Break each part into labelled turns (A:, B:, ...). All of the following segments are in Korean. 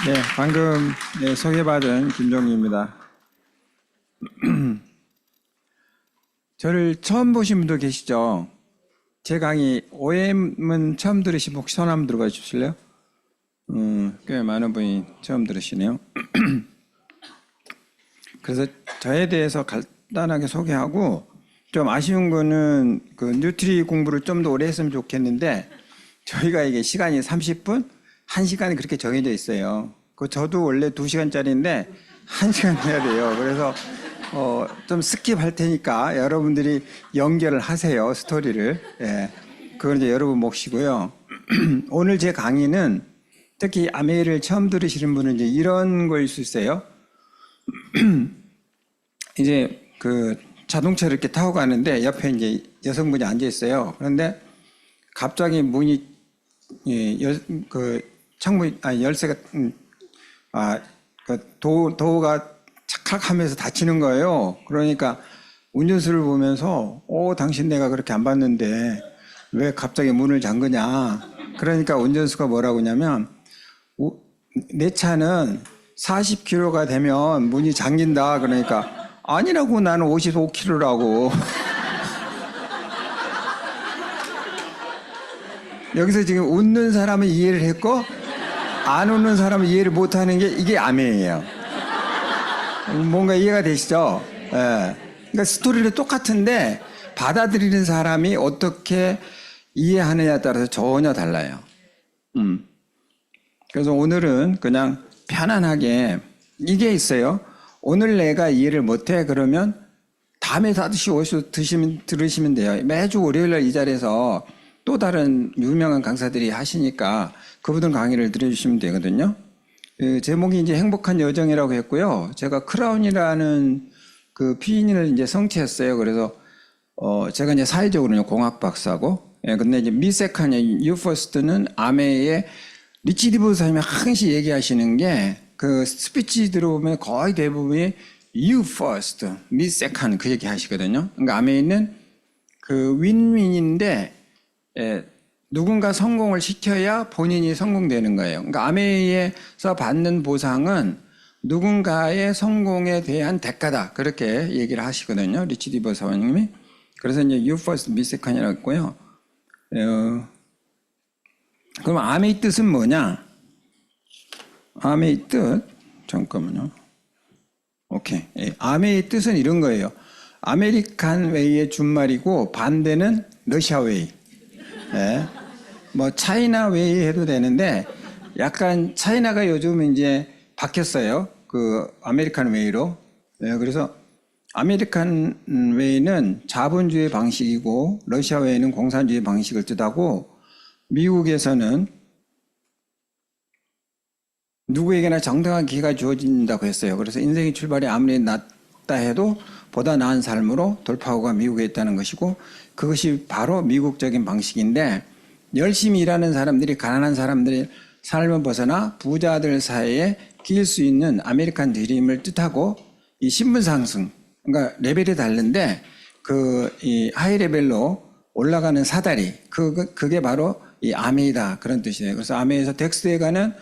A: 네, 방금 소개받은 김종희입니다. 저를 처음 보신 분도 계시죠? 제 강의 OM은 처음 들으신 분 혹시 손 한번 들어봐 주실래요? 꽤 많은 분이 처음 들으시네요. 그래서 저에 대해서 간단하게 소개하고, 좀 아쉬운 거는 그 뉴트리 공부를 좀 더 오래 했으면 좋겠는데, 저희가 이게 시간이 30분? 1시간이 그렇게 정해져 있어요. 저도 원래 2시간짜리인데 1시간 해야 돼요. 그래서 좀 스킵할 테니까 여러분들이 연결을 하세요, 스토리를. 예. 그건 이제 여러분 몫이고요. 오늘 제 강의는 특히 아메이를 처음 들으시는 분은 이제 이런 거일 수 있어요. 이제 그 자동차를 이렇게 타고 가는데 옆에 이제 여성분이 앉아 있어요. 그런데 갑자기 문이 창문 열쇠가 도어가 착착하면서 닫히는 거예요. 그러니까 운전수를 보면서 당신 내가 그렇게 안 봤는데 왜 갑자기 문을 잠그냐. 그러니까 운전수가 뭐라고 하냐면 내 차는 40km가 되면 문이 잠긴다. 그러니까 아니라고, 나는 55km라고. 여기서 지금 웃는 사람은 이해를 했고 안 웃는 사람은 이해를 못하는 게 이게 아메예요. 뭔가 이해가 되시죠? 예. 그러니까 스토리는 똑같은데 받아들이는 사람이 어떻게 이해하느냐에 따라서 전혀 달라요. 그래서 오늘은 그냥 편안하게 이게 있어요. 오늘 내가 이해를 못해 그러면 다음에 다시 오셔서 들으시면 돼요. 매주 월요일날 이 자리에서 또 다른 유명한 강사들이 하시니까 그분들 강의를 들어주시면 되거든요. 제목이 이제 행복한 여정이라고 했고요. 제가 크라운이라는 그 피인을 이제 성취했어요. 그래서 제가 이제 사회적으로는 공학 박사고, 근데 이제 미세칸의 유퍼스트는 아메의 리치 디보스 사님이 항상 얘기하시는 게 그 스피치 들어보면 거의 대부분이 You first, me second 그 얘기 하시거든요. 그러니까 아메이는 그 윈윈인데 누군가 성공을 시켜야 본인이 성공되는 거예요. 그러니까 아메이에서 받는 보상은 누군가의 성공에 대한 대가다. 그렇게 얘기를 하시거든요. 리치 디버 사원님이. 그래서 이제 You first, me second이라고 했고요. 그럼 아메이 뜻은 뭐냐? 아메이 뜻, 잠깐만요. 오케이. 아메이 뜻은 이런 거예요. 아메리칸 웨이의 준말이고 반대는 러시아 웨이. 뭐 차이나 웨이 해도 되는데 약간 차이나가 요즘 이제 바뀌었어요. 그 아메리칸 웨이로. 그래서 아메리칸 웨이는 자본주의 방식이고 러시아 웨이는 공산주의 방식을 뜻하고, 미국에서는 누구에게나 정당한 기회가 주어진다고 했어요. 그래서 인생의 출발이 아무리 낮다 해도 보다 나은 삶으로 돌파구가 미국에 있다는 것이고, 그것이 바로 미국적인 방식인데, 열심히 일하는 사람들이 가난한 사람들의 삶을 벗어나 부자들 사이에 끼일 수 있는 아메리칸 드림을 뜻하고, 이 신분 상승, 그러니까 레벨이 다른데 이 하이 레벨로 올라가는 사다리, 그게 바로 이 아메이다, 그런 뜻이에요. 그래서 아메이에서 텍스트에 가는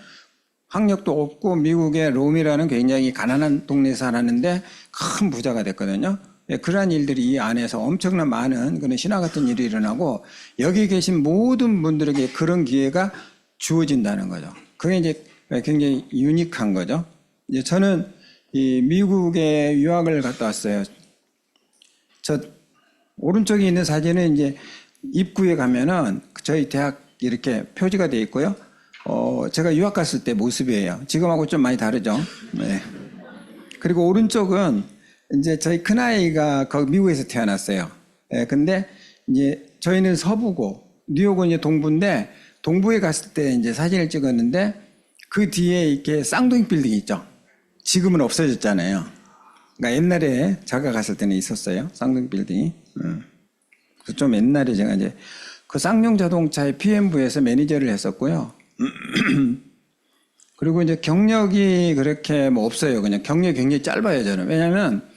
A: 학력도 없고 미국의 롬이라는 굉장히 가난한 동네에 살았는데 큰 부자가 됐거든요. 그러한 일들이 이 안에서 엄청난 많은 그런 신화 같은 일이 일어나고, 여기 계신 모든 분들에게 그런 기회가 주어진다는 거죠. 그게 이제 굉장히 유니크한 거죠. 이제 저는 이 미국에 유학을 갔다 왔어요. 저 오른쪽에 있는 사진은 이제 입구에 가면은 저희 대학 이렇게 표지가 되어 있고요. 제가 유학 갔을 때 모습이에요. 지금하고 좀 많이 다르죠. 네. 그리고 오른쪽은 이제 저희 큰아이가 거기 미국에서 태어났어요. 근데 이제 저희는 서부고 뉴욕은 이제 동부인데, 동부에 갔을 때 이제 사진을 찍었는데 그 뒤에 이렇게 쌍둥이 빌딩이 있죠. 지금은 없어졌잖아요. 그러니까 옛날에 제가 갔을 때는 있었어요. 쌍둥이 빌딩이. 좀 옛날에 제가 이제 그 쌍용 자동차의 PM부에서 매니저를 했었고요. 그리고 이제 경력이 그렇게 뭐 없어요. 그냥 경력이 굉장히 짧아요, 저는. 왜냐면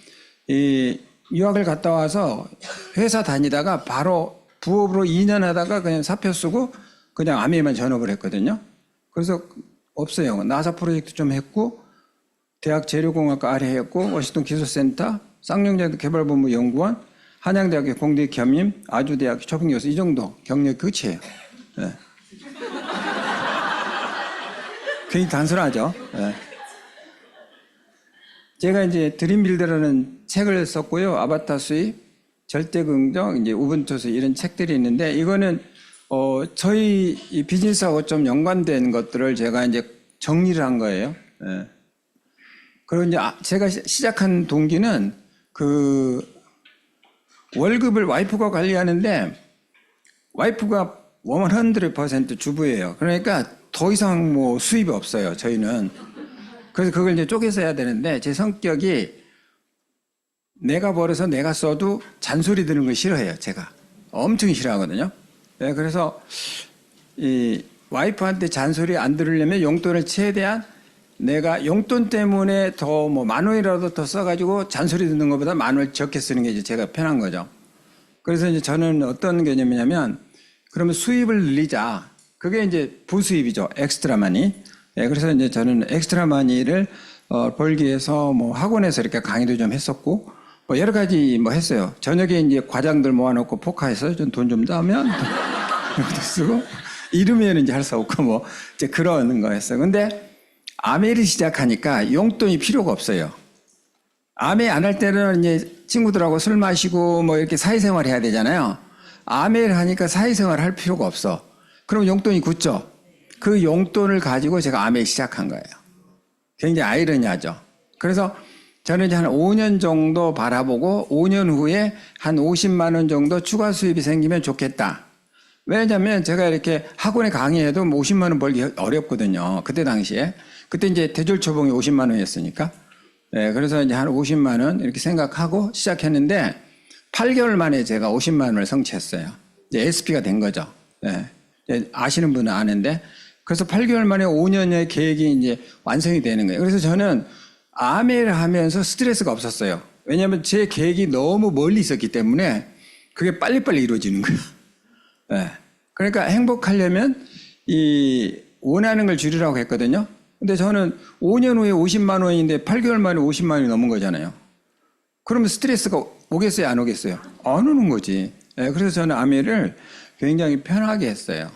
A: 이 유학을 갔다 와서 회사 다니다가 바로 부업으로 2년 하다가 그냥 사표 쓰고 그냥 아메이만 전업을 했거든요. 그래서 없어요. 나사 프로젝트 좀 했고, 대학 재료공학과 아래 했고, 워싱턴 기술센터, 쌍용대학교 개발본부 연구원, 한양대학교 공대 겸임, 아주대학교 초빙교수 이 정도 경력 끝이에요. 네. 굉장히 단순하죠. 네. 제가 이제 드림빌더라는 책을 썼고요. 아바타 수입, 절대긍정, 이제 우분투수 이런 책들이 있는데 이거는 저희 이 비즈니스하고 좀 연관된 것들을 제가 이제 정리를 한 거예요. 예. 그리고 이제 제가 시작한 동기는 그 월급을 와이프가 관리하는데 와이프가 100% 주부예요. 그러니까 더 이상 뭐 수입이 없어요. 저희는. 그래서 그걸 이제 쪼개서 해야 되는데 제 성격이 내가 벌어서 내가 써도 잔소리 드는 걸 싫어해요. 제가 엄청 싫어하거든요. 네, 그래서 이 와이프한테 잔소리 안 들으려면 용돈을 최대한 내가 용돈 때문에 더 뭐 10,000원이라도 더 써가지고 잔소리 듣는 것보다 10,000원 적게 쓰는 게 이제 제가 편한 거죠. 그래서 이제 저는 어떤 개념이냐면 그러면 수입을 늘리자. 그게 이제 부수입이죠. 엑스트라 마니. 네, 그래서 이제 저는 엑스트라 마니를 벌기 위해서 뭐 학원에서 이렇게 강의도 좀 했었고 뭐 여러 가지 뭐 했어요. 저녁에 이제 과장들 모아놓고 포카해서 좀 돈 좀 따면 이것도 쓰고 이름에는 이제 할 수 없고 뭐 이제 그런 거 했어요. 근데 아메를 시작하니까 용돈이 필요가 없어요. 아메 안 할 때는 이제 친구들하고 술 마시고 뭐 이렇게 사회생활 해야 되잖아요. 아메를 하니까 사회생활 할 필요가 없어. 그럼 용돈이 굳죠. 그 용돈을 가지고 제가 아메 시작한 거예요. 굉장히 아이러니하죠. 그래서 저는 이제 한 5년 정도 바라보고 5년 후에 한 50만 원 정도 추가 수입이 생기면 좋겠다. 왜냐하면 제가 이렇게 학원에 강의해도 뭐 50만 원 벌기 어렵거든요. 그때 당시에. 그때 이제 대졸초봉이 50만 원이었으니까. 네, 그래서 이제 한 50만 원 이렇게 생각하고 시작했는데 8개월 만에 제가 50만 원을 성취했어요. 이제 SP가 된 거죠. 네. 아시는 분은 아는데. 그래서 8개월 만에 5년의 계획이 이제 완성이 되는 거예요. 그래서 저는 아메를 하면서 스트레스가 없었어요. 왜냐하면 제 계획이 너무 멀리 있었기 때문에 그게 빨리빨리 이루어지는 거예요. 네. 그러니까 행복하려면 이 원하는 걸 줄이라고 했거든요. 근데 저는 5년 후에 50만 원인데 8개월 만에 50만 원이 넘은 거잖아요. 그러면 스트레스가 오겠어요? 안 오겠어요? 안 오는 거지. 네. 그래서 저는 아메를 굉장히 편하게 했어요.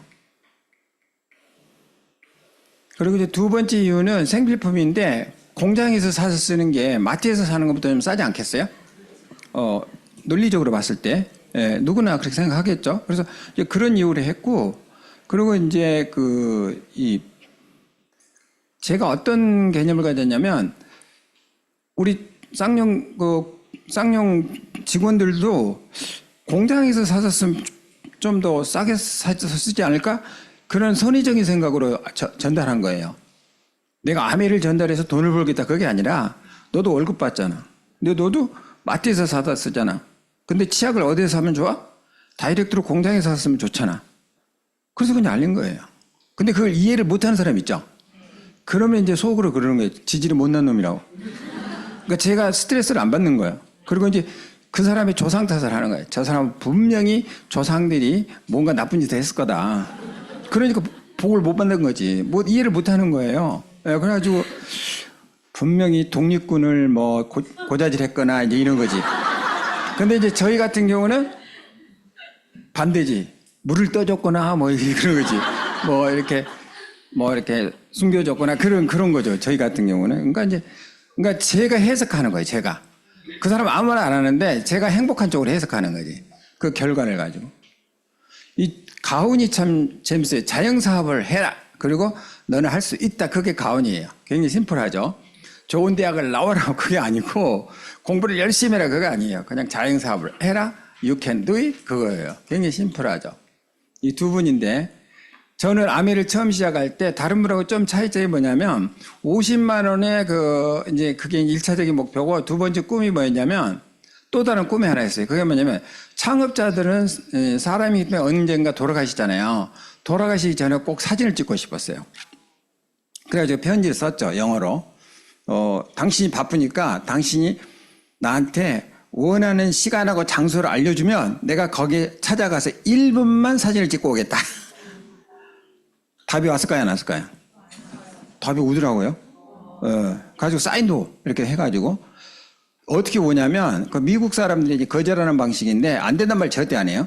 A: 그리고 이제 두 번째 이유는 생필품인데 공장에서 사서 쓰는 게 마트에서 사는 것보다 좀 싸지 않겠어요? 논리적으로 봤을 때. 예, 누구나 그렇게 생각하겠죠. 그래서 이제 그런 이유로 했고, 그리고 이제 제가 어떤 개념을 가졌냐면, 우리 쌍용 직원들도 공장에서 사서 쓰면 좀 더 싸게 사서 쓰지 않을까? 그런 선의적인 생각으로 전달한 거예요. 내가 아메를 전달해서 돈을 벌겠다 그게 아니라 너도 월급 받잖아. 근데 너도 마트에서 사다 쓰잖아. 근데 치약을 어디에서 사면 좋아? 다이렉트로 공장에서 샀으면 좋잖아. 그래서 그냥 알린 거예요. 근데 그걸 이해를 못하는 사람 있죠? 그러면 이제 속으로 그러는 거예요. 지질이 못난 놈이라고. 그러니까 제가 스트레스를 안 받는 거예요. 그리고 이제 그 사람의 조상 탓을 하는 거예요. 저 사람은 분명히 조상들이 뭔가 나쁜 짓을 했을 거다. 그러니까 복을 못 받는 거지. 뭐 이해를 못 하는 거예요. 그래가지고 분명히 독립군을 뭐 고자질 했거나 이제 이런 거지. 근데 이제 저희 같은 경우는 반대지. 물을 떠줬거나 뭐 그런 거지. 뭐 이렇게 숨겨줬거나 그런 거죠. 저희 같은 경우는. 그러니까 제가 해석하는 거예요. 제가. 그 사람 아무 말 안 하는데 제가 행복한 쪽으로 해석하는 거지. 그 결과를 가지고. 이 가훈이 참 재밌어요. 자영사업을 해라. 그리고 너는 할 수 있다. 그게 가훈이에요. 굉장히 심플하죠. 좋은 대학을 나와라. 그게 아니고 공부를 열심히 해라. 그게 아니에요. 그냥 자영사업을 해라. You can do it. 그거예요. 굉장히 심플하죠. 이 두 분인데 저는 아메를 처음 시작할 때 다른 분하고 좀 차이점이 뭐냐면 50만 원의 이제 그게 1차적인 목표고 두 번째 꿈이 뭐였냐면 또 다른 꿈이 하나 있어요. 그게 뭐냐면 창업자들은 사람이 언젠가 돌아가시잖아요. 돌아가시기 전에 꼭 사진을 찍고 싶었어요. 그래가지고 편지를 썼죠. 영어로. 당신이 바쁘니까 당신이 나한테 원하는 시간하고 장소를 알려주면 내가 거기에 찾아가서 1분만 사진을 찍고 오겠다. 답이 왔을까요? 안 왔을까요? 답이 오더라고요. 가지고 사인도 이렇게 해가지고 어떻게 오냐면 그 미국 사람들이 이제 거절하는 방식인데 안 된단 말 절대 안 해요.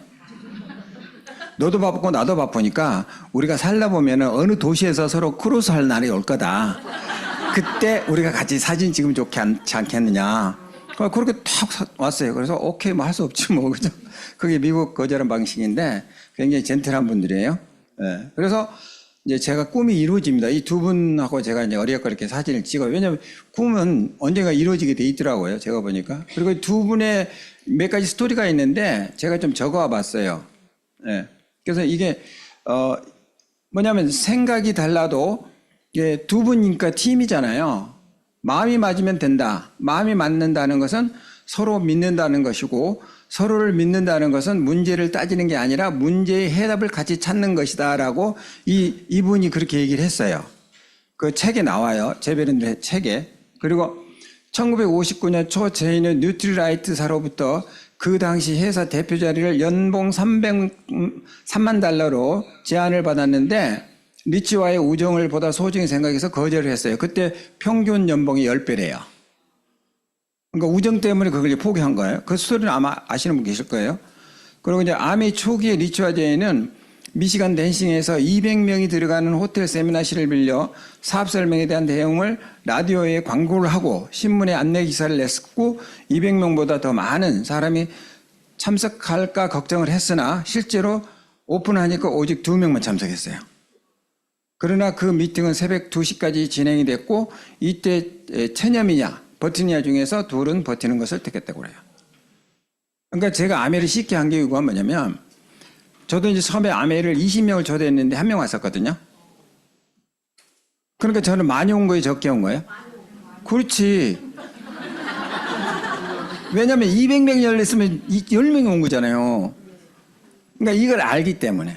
A: 너도 바쁘고 나도 바쁘니까 우리가 살다 보면은 어느 도시에서 서로 크로스 할 날이 올 거다. 그때 우리가 같이 사진 찍으면 좋지 않겠느냐. 그렇게 탁 왔어요. 그래서 오케이 뭐 할 수 없지 뭐 그죠. 그게 미국 거절한 방식인데 굉장히 젠틀한 분들이에요. 예. 그래서 이제 제가 꿈이 이루어집니다. 이 두 분하고 제가 이제 어리역거리게 사진을 찍어요. 왜냐하면 꿈은 언젠가 이루어지게 돼 있더라고요. 제가 보니까. 그리고 두 분의 몇 가지 스토리가 있는데 제가 좀 적어와 봤어요. 예. 그래서 이게 뭐냐면 생각이 달라도 이게 두 분이니까 팀이잖아요. 마음이 맞으면 된다. 마음이 맞는다는 것은 서로 믿는다는 것이고 서로를 믿는다는 것은 문제를 따지는 게 아니라 문제의 해답을 같이 찾는 것이다라고 이분이 그렇게 얘기를 했어요. 그 책에 나와요. 제베른의 책에. 그리고 1959년 초 제인은 뉴트리라이트사로부터 그 당시 회사 대표 자리를 연봉 3만 달러로 제안을 받았는데 리치와의 우정을 보다 소중히 생각해서 거절을 했어요. 그때 평균 연봉이 10배래요. 그러니까 우정 때문에 그걸 포기한 거예요. 그 스토리는 아마 아시는 분 계실 거예요. 그리고 이제 아미 초기에 리치와 제인은 미시간 댄싱에서 200명이 들어가는 호텔 세미나실을 빌려 사업 설명에 대한 내용을 라디오에 광고를 하고 신문에 안내 기사를 냈고 200명보다 더 많은 사람이 참석할까 걱정을 했으나 실제로 오픈하니까 오직 2명만 참석했어요. 그러나 그 미팅은 새벽 2시까지 진행이 됐고 이때 1000여 버티냐 중에서 둘은 버티는 것을 택했다고 그래요. 그러니까 제가 아메를 쉽게 한 계기가 뭐냐면 저도 이제 처음에 아메를 20명을 초대했는데 1명 왔었거든요. 그러니까 저는 많이 온 거예요, 적게 온 거예요? 그렇지. 왜냐하면 200명이 열렸으면 10명이 온 거잖아요. 그러니까 이걸 알기 때문에.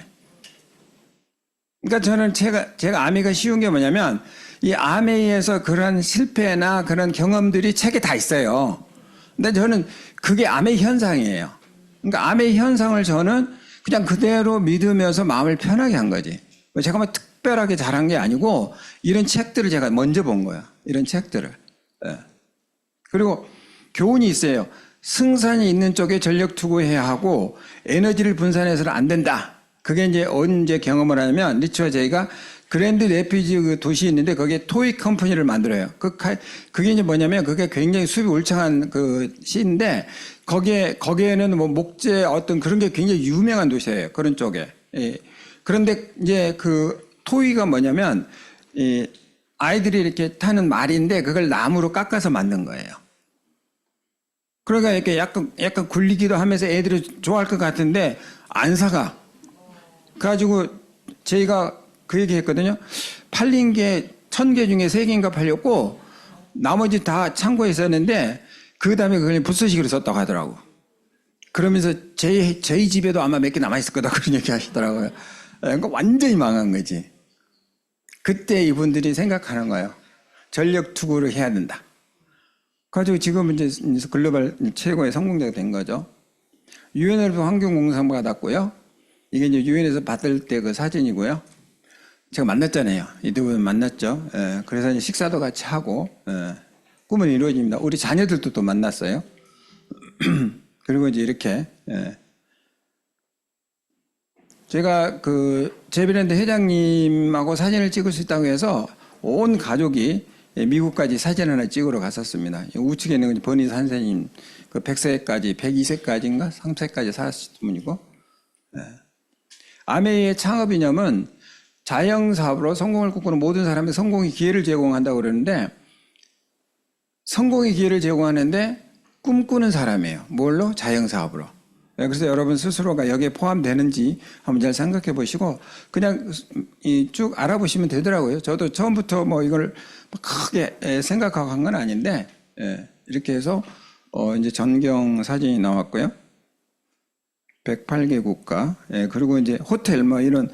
A: 그러니까 저는 제가 아메가 쉬운 게 뭐냐면 이 아메이에서 그런 실패나 그런 경험들이 책에 다 있어요. 근데 저는 그게 아메이 현상이에요. 그러니까 아메이 현상을 저는 그냥 그대로 믿으면서 마음을 편하게 한 거지. 제가 뭐 특별하게 잘한 게 아니고 이런 책들을 제가 먼저 본 거야. 이런 책들을. 예. 그리고 교훈이 있어요. 승산이 있는 쪽에 전력 투구해야 하고 에너지를 분산해서는 안 된다. 그게 이제 언제 경험을 하냐면 리치와 제이가 그랜드 레피지 그 도시에 있는데 거기에 토이 컴퍼니를 만들어요. 그게 이제 뭐냐면 그게 굉장히 수입이 울창한 그 시인데 거기에는 뭐 목재 어떤 그런 게 굉장히 유명한 도시예요. 그런 쪽에. 예. 그런데 이제 그 토이가 뭐냐면 아이들이 이렇게 타는 말인데 그걸 나무로 깎아서 만든 거예요. 그러니까 이렇게 약간 굴리기도 하면서 애들이 좋아할 것 같은데 안 사가. 그래가지고 저희가 그 얘기 했거든요. 팔린 게 1000개 중에 3개인가 팔렸고 나머지 다 창고에 있었는데 그 다음에 그걸 부스식으로 썼다고 하더라고. 그러면서 저희 집에도 아마 몇 개 남아있을 거다 그런 얘기 하시더라고요. 그러니까 완전히 망한 거지. 그때 이분들이 생각하는 거예요. 전력 투구를 해야 된다. 그래가지고 지금은 이제 글로벌 최고의 성공자가 된 거죠. 유엔에서 환경공상 받았고요. 이게 이제 유엔에서 받을 때 그 사진이고요. 제가 만났잖아요. 이 두 분 만났죠. 예, 그래서 이제 식사도 같이 하고, 예, 꿈은 이루어집니다. 우리 자녀들도 또 만났어요. 그리고 이제 이렇게, 예. 제가 그 제비랜드 회장님하고 사진을 찍을 수 있다고 해서 온 가족이 미국까지 사진 하나 찍으러 갔었습니다. 우측에 있는 건 버니 선생님, 그 100세까지, 102세까지인가? 3세까지 사신 분이고, 예. 아메이의 창업 이념은 자영사업으로 성공을 꿈꾸는 모든 사람에게 성공의 기회를 제공한다고 그러는데 성공의 기회를 제공하는데 꿈꾸는 사람이에요. 뭘로? 자영사업으로. 그래서 여러분 스스로가 여기에 포함되는지 한번 잘 생각해 보시고 그냥 쭉 알아보시면 되더라고요. 저도 처음부터 뭐 이걸 크게 생각하고 한 건 아닌데 이렇게 해서 이제 전경 사진이 나왔고요. 108개 국가. 그리고 이제 호텔 뭐 이런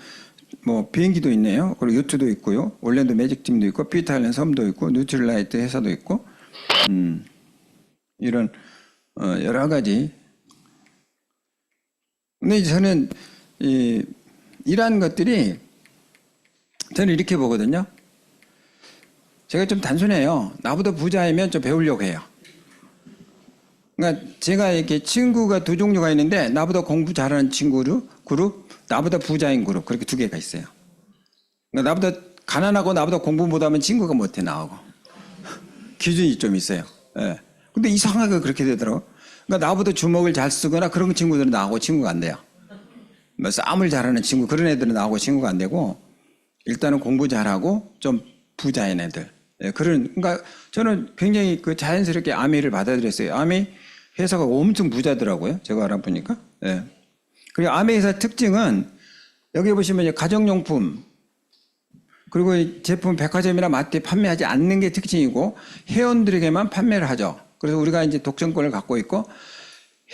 A: 뭐 비행기도 있네요. 그리고 요트도 있고요. 올랜도 매직팀도 있고 피타일랜드 섬도 있고 뉴트릴라이트 회사도 있고 이런 여러 가지. 근데 저는 이러한 것들이 저는 이렇게 보거든요. 제가 좀 단순해요. 나보다 부자이면 좀 배우려고 해요. 그러니까 제가 이렇게 친구가 두 종류가 있는데 나보다 공부 잘하는 친구 그룹, 나보다 부자인 그룹 그렇게 두 개가 있어요. 그러니까 나보다 가난하고 나보다 공부 못하면 친구가 못해 나오고 기준이 좀 있어요. 예. 근데 이상하게 그렇게 되더라고. 그러니까 나보다 주먹을 잘 쓰거나 그런 친구들은 나하고 친구가 안 돼요. 뭐 싸움을 잘하는 친구 그런 애들은 나하고 친구가 안 되고 일단은 공부 잘하고 좀 부자인 애들. 예, 그러니까 저는 굉장히 그 자연스럽게 아미를 받아들였어요. 아미 회사가 엄청 부자더라고요. 제가 알아보니까. 예. 그리고 아미 회사 특징은 여기 보시면 이제 가정용품 그리고 제품 백화점이나 마트에 판매하지 않는 게 특징이고 회원들에게만 판매를 하죠. 그래서 우리가 이제 독점권을 갖고 있고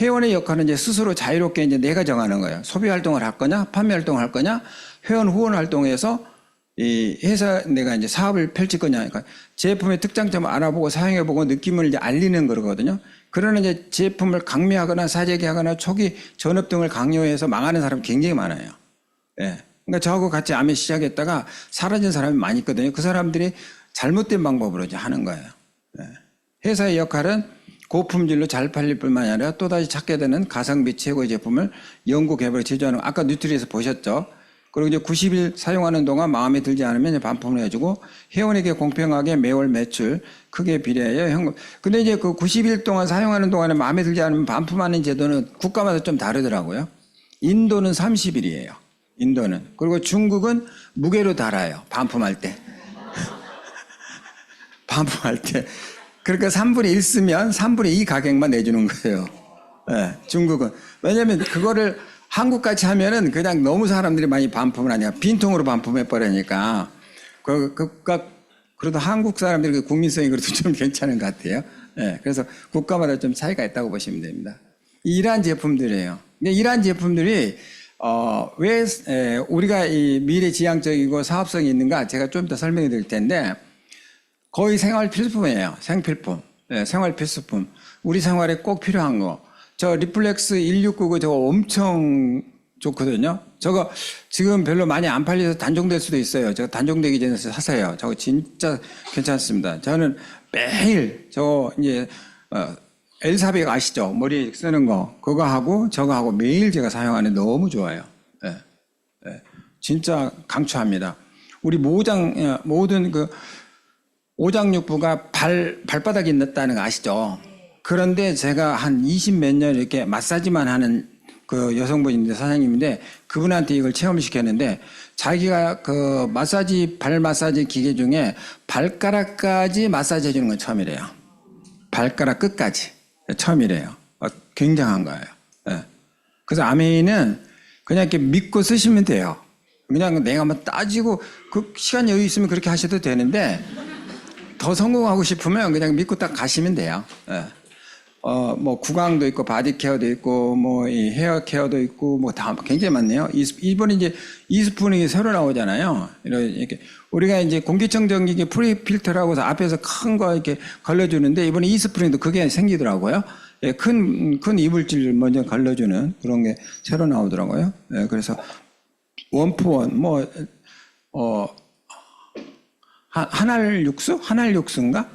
A: 회원의 역할은 이제 스스로 자유롭게 이제 내가 정하는 거예요. 소비 활동을 할 거냐, 판매 활동을 할 거냐, 회원 후원 활동에서 이 회사 내가 이제 사업을 펼칠 거냐. 그러니까 제품의 특장점을 알아보고 사용해보고 느낌을 이제 알리는 거거든요. 그러나 이제 제품을 강매하거나 사재기하거나 초기 전업 등을 강요해서 망하는 사람이 굉장히 많아요. 예. 그러니까 저하고 같이 암에 시작했다가 사라진 사람이 많이 있거든요. 그 사람들이 잘못된 방법으로 이제 하는 거예요. 예. 회사의 역할은 고품질로 잘 팔릴 뿐만 아니라 또다시 찾게 되는 가성비 최고의 제품을 연구 개발 제조하는 아까 뉴트리에서 보셨죠. 그리고 이제 90일 사용하는 동안 마음에 들지 않으면 이제 반품을 해주고 회원에게 공평하게 매월 매출 크게 비례하여 현금. 근데 이제 그 90일 동안 사용하는 동안에 마음에 들지 않으면 반품하는 제도는 국가마다 좀 다르더라고요. 인도는 30일이에요. 인도는. 그리고 중국은 무게로 달아요. 반품할 때. 반품할 때. 그러니까 3분의 1 쓰면 3분의 2 가격만 내주는 거예요. 네, 중국은. 왜냐면 그거를 한국같이 하면은 그냥 너무 사람들이 많이 반품을 하니까 빈통으로 반품해버리니까. 그래도 한국 사람들이 국민성이 그래도 좀 괜찮은 것 같아요. 네, 그래서 국가마다 좀 차이가 있다고 보시면 됩니다. 이러한 제품들이에요. 근데 이러한 제품들이 왜 우리가 이 미래지향적이고 사업성이 있는가 제가 좀 더 설명해 드릴 텐데 거의 생활 필수품이에요. 생필품. 네, 생활 필수품. 우리 생활에 꼭 필요한 거. 저 리플렉스 1699 저거 엄청 좋거든요. 저거 지금 별로 많이 안 팔려서 단종될 수도 있어요. 저거 단종되기 전에 사세요. 저거 진짜 괜찮습니다. 저는 매일 저거 이제 L400 아시죠? 머리에 쓰는 거. 그거 하고 저거 하고 매일 제가 사용하는 너무 좋아요. 네. 네. 진짜 강추합니다. 우리 모든 그 오장육부가 발바닥에 넣었다는 거 아시죠? 그런데 제가 한 20 몇 년 이렇게 마사지만 하는 그 여성분인데 사장님인데 그분한테 이걸 체험시켰는데 자기가 그 발 마사지 기계 중에 발가락까지 마사지 해주는 건 처음이래요. 발가락 끝까지. 처음이래요. 굉장한 거예요. 네. 그래서 아메이는 그냥 이렇게 믿고 쓰시면 돼요. 그냥 내가 막 따지고 그 시간 여유 있으면 그렇게 하셔도 되는데 더 성공하고 싶으면 그냥 믿고 딱 가시면 돼요. 네. 뭐 구강도 있고 바디 케어도 있고 뭐 이 헤어 케어도 있고 뭐 다 굉장히 많네요. 이번에 이제 이스푼이 새로 나오잖아요. 이렇게 우리가 이제 공기청정기기 프리필터라고 해서 앞에서 큰 거 이렇게 걸러주는데 이번에 이스푼도 그게 생기더라고요. 예, 큰 이물질 먼저 걸러주는 그런 게 새로 나오더라고요. 예, 그래서 원포원 한알육수인가?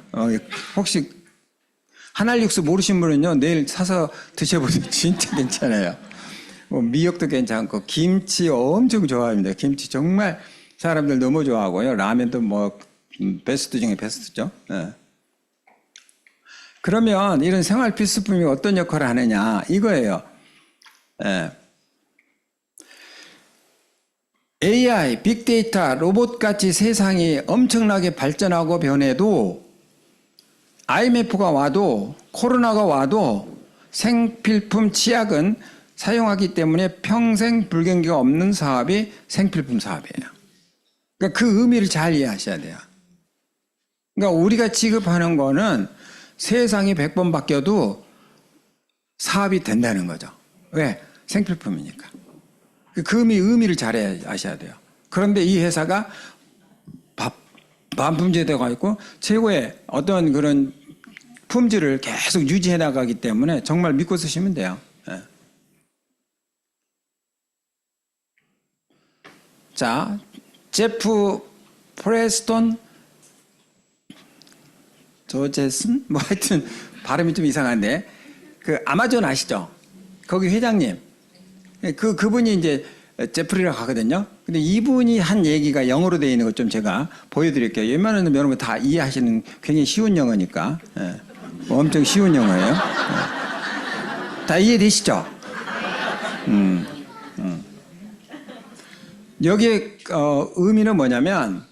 A: 혹시 한알육수 모르신 분은요 내일 사서 드셔보세요. 진짜 괜찮아요. 미역도 괜찮고 김치 엄청 좋아합니다. 김치 정말 사람들 너무 좋아하고요. 라면도 뭐 베스트 중에 베스트죠. 네. 그러면 이런 생활 필수품이 어떤 역할을 하느냐 이거예요. 네. AI, 빅데이터, 로봇같이 세상이 엄청나게 발전하고 변해도 IMF가 와도 코로나가 와도 생필품 치약은 사용하기 때문에 평생 불경기가 없는 사업이 생필품 사업이에요. 그러니까 그 의미를 잘 이해하셔야 돼요. 그러니까 우리가 취급하는 거는 세상이 100번 바뀌어도 사업이 된다는 거죠. 왜? 생필품이니까. 그 의미를 잘 아셔야 돼요. 그런데 이 회사가 반품제도가 있고 최고의 어떤 그런 품질을 계속 유지해 나가기 때문에 정말 믿고 쓰시면 돼요. 네. 자, 제프 프레스톤 조제슨? 뭐 하여튼 발음이 좀 이상한데, 그 아마존 아시죠? 거기 회장님. 그분이 이제 제프리라고 하거든요. 근데 이분이 한 얘기가 영어로 되어 있는 것 좀 제가 보여드릴게요. 웬만하면 여러분 다 이해하시는 굉장히 쉬운 영어니까. 예. 엄청 쉬운 영어예요. 예. 다 이해되시죠? 여기에 의미는 뭐냐면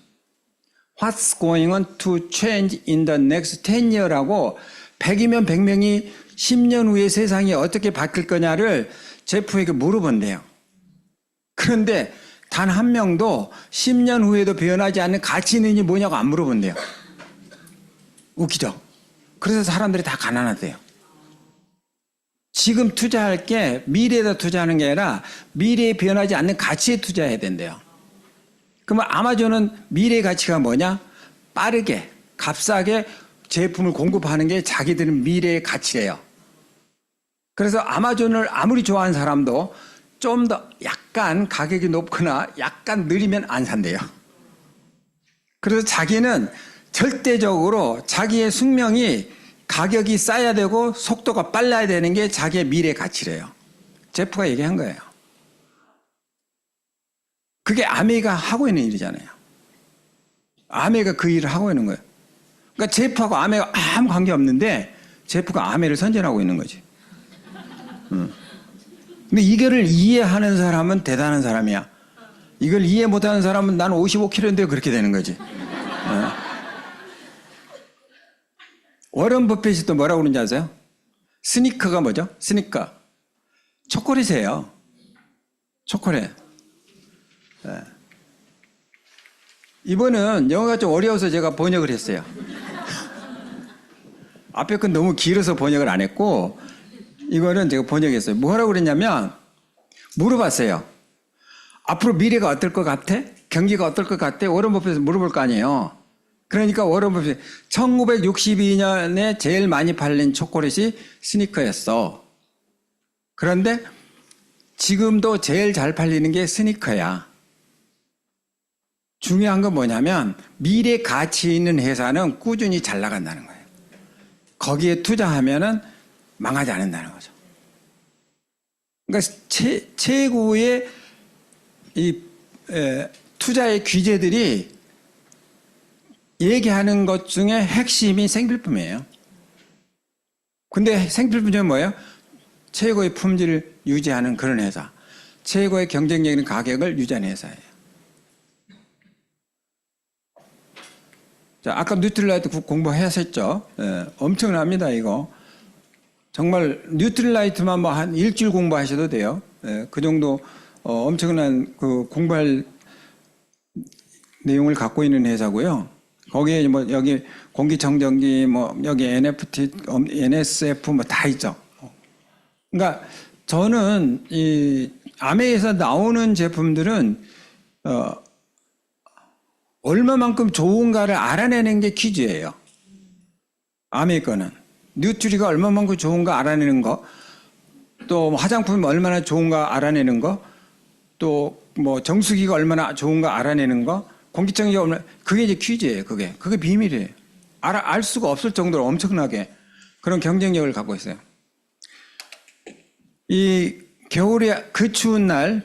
A: What's going on to change in the next 10 year라고 100이면 100명이 10년 후에 세상이 어떻게 바뀔 거냐를 제프에게 물어본대요. 그런데 단 한 명도 10년 후에도 변하지 않는 가치 있는 일이 뭐냐고 안 물어본대요. 웃기죠? 그래서 사람들이 다 가난하대요. 지금 투자할 게 미래에다 투자하는 게 아니라 미래에 변하지 않는 가치에 투자해야 된대요. 그러면 아마존은 미래의 가치가 뭐냐? 빠르게, 값싸게 제품을 공급하는 게 자기들은 미래의 가치래요. 그래서 아마존을 아무리 좋아하는 사람도 좀 더 약간 가격이 높거나 약간 느리면 안 산대요. 그래서 자기는 절대적으로 자기의 숙명이 가격이 싸야 되고 속도가 빨라야 되는 게 자기의 미래 가치래요. 제프가 얘기한 거예요. 그게 아메이가 하고 있는 일이잖아요. 아메이가 그 일을 하고 있는 거예요. 그러니까 제프하고 아메이가 아무 관계 없는데 제프가 아메이를 선전하고 있는 거지. 근데 이거를 이해하는 사람은 대단한 사람이야. 이걸 이해 못하는 사람은 난 55kg인데 그렇게 되는 거지. 워런 버핏이 또 뭐라고 그러는지 아세요? 스니커가 뭐죠? 스니커. 초콜릿이에요. 초콜릿. 네. 이번은 영어가 좀 어려워서 제가 번역을 했어요. 앞에 건 너무 길어서 번역을 안 했고 이거는 제가 번역했어요. 뭐라고 그랬냐면 물어봤어요. 앞으로 미래가 어떨 것 같아? 경기가 어떨 것 같아? 워런 버핏에서 물어볼 거 아니에요. 그러니까 워런 버핏 1962년에 제일 많이 팔린 초콜릿이 스니커였어. 그런데 지금도 제일 잘 팔리는 게 스니커야. 중요한 건 뭐냐면 미래 가치 있는 회사는 꾸준히 잘 나간다는 거예요. 거기에 투자하면은 망하지 않는다는 거죠. 그러니까 최고의 투자의 규제들이 얘기하는 것 중에 핵심이 생필품이에요. 근데 생필품 중에 뭐예요? 최고의 품질을 유지하는 그런 회사. 최고의 경쟁력 있는 가격을 유지하는 회사예요. 자, 아까 뉴트릴라이트 공부하셨죠? 엄청납니다, 이거. 정말 뉴트릴라이트만 뭐 한 일주일 공부하셔도 돼요. 그 정도 엄청난 그 공부할 내용을 갖고 있는 회사고요. 거기에 뭐 여기 공기청정기, 뭐 여기 NFT, NSF 뭐 다 있죠. 그러니까 저는 이 아메에서 나오는 제품들은 얼마만큼 좋은가를 알아내는 게 퀴즈예요. 아메 거는 뉴트리가 얼마만큼 좋은가 알아내는 거, 또 화장품이 얼마나 좋은가 알아내는 거, 또 뭐 정수기가 얼마나 좋은가 알아내는 거, 공기청정기가 얼마나, 그게 이제 퀴즈예요. 그게 비밀이에요. 알 수가 없을 정도로 엄청나게 그런 경쟁력을 갖고 있어요. 이 겨울에 그 추운 날,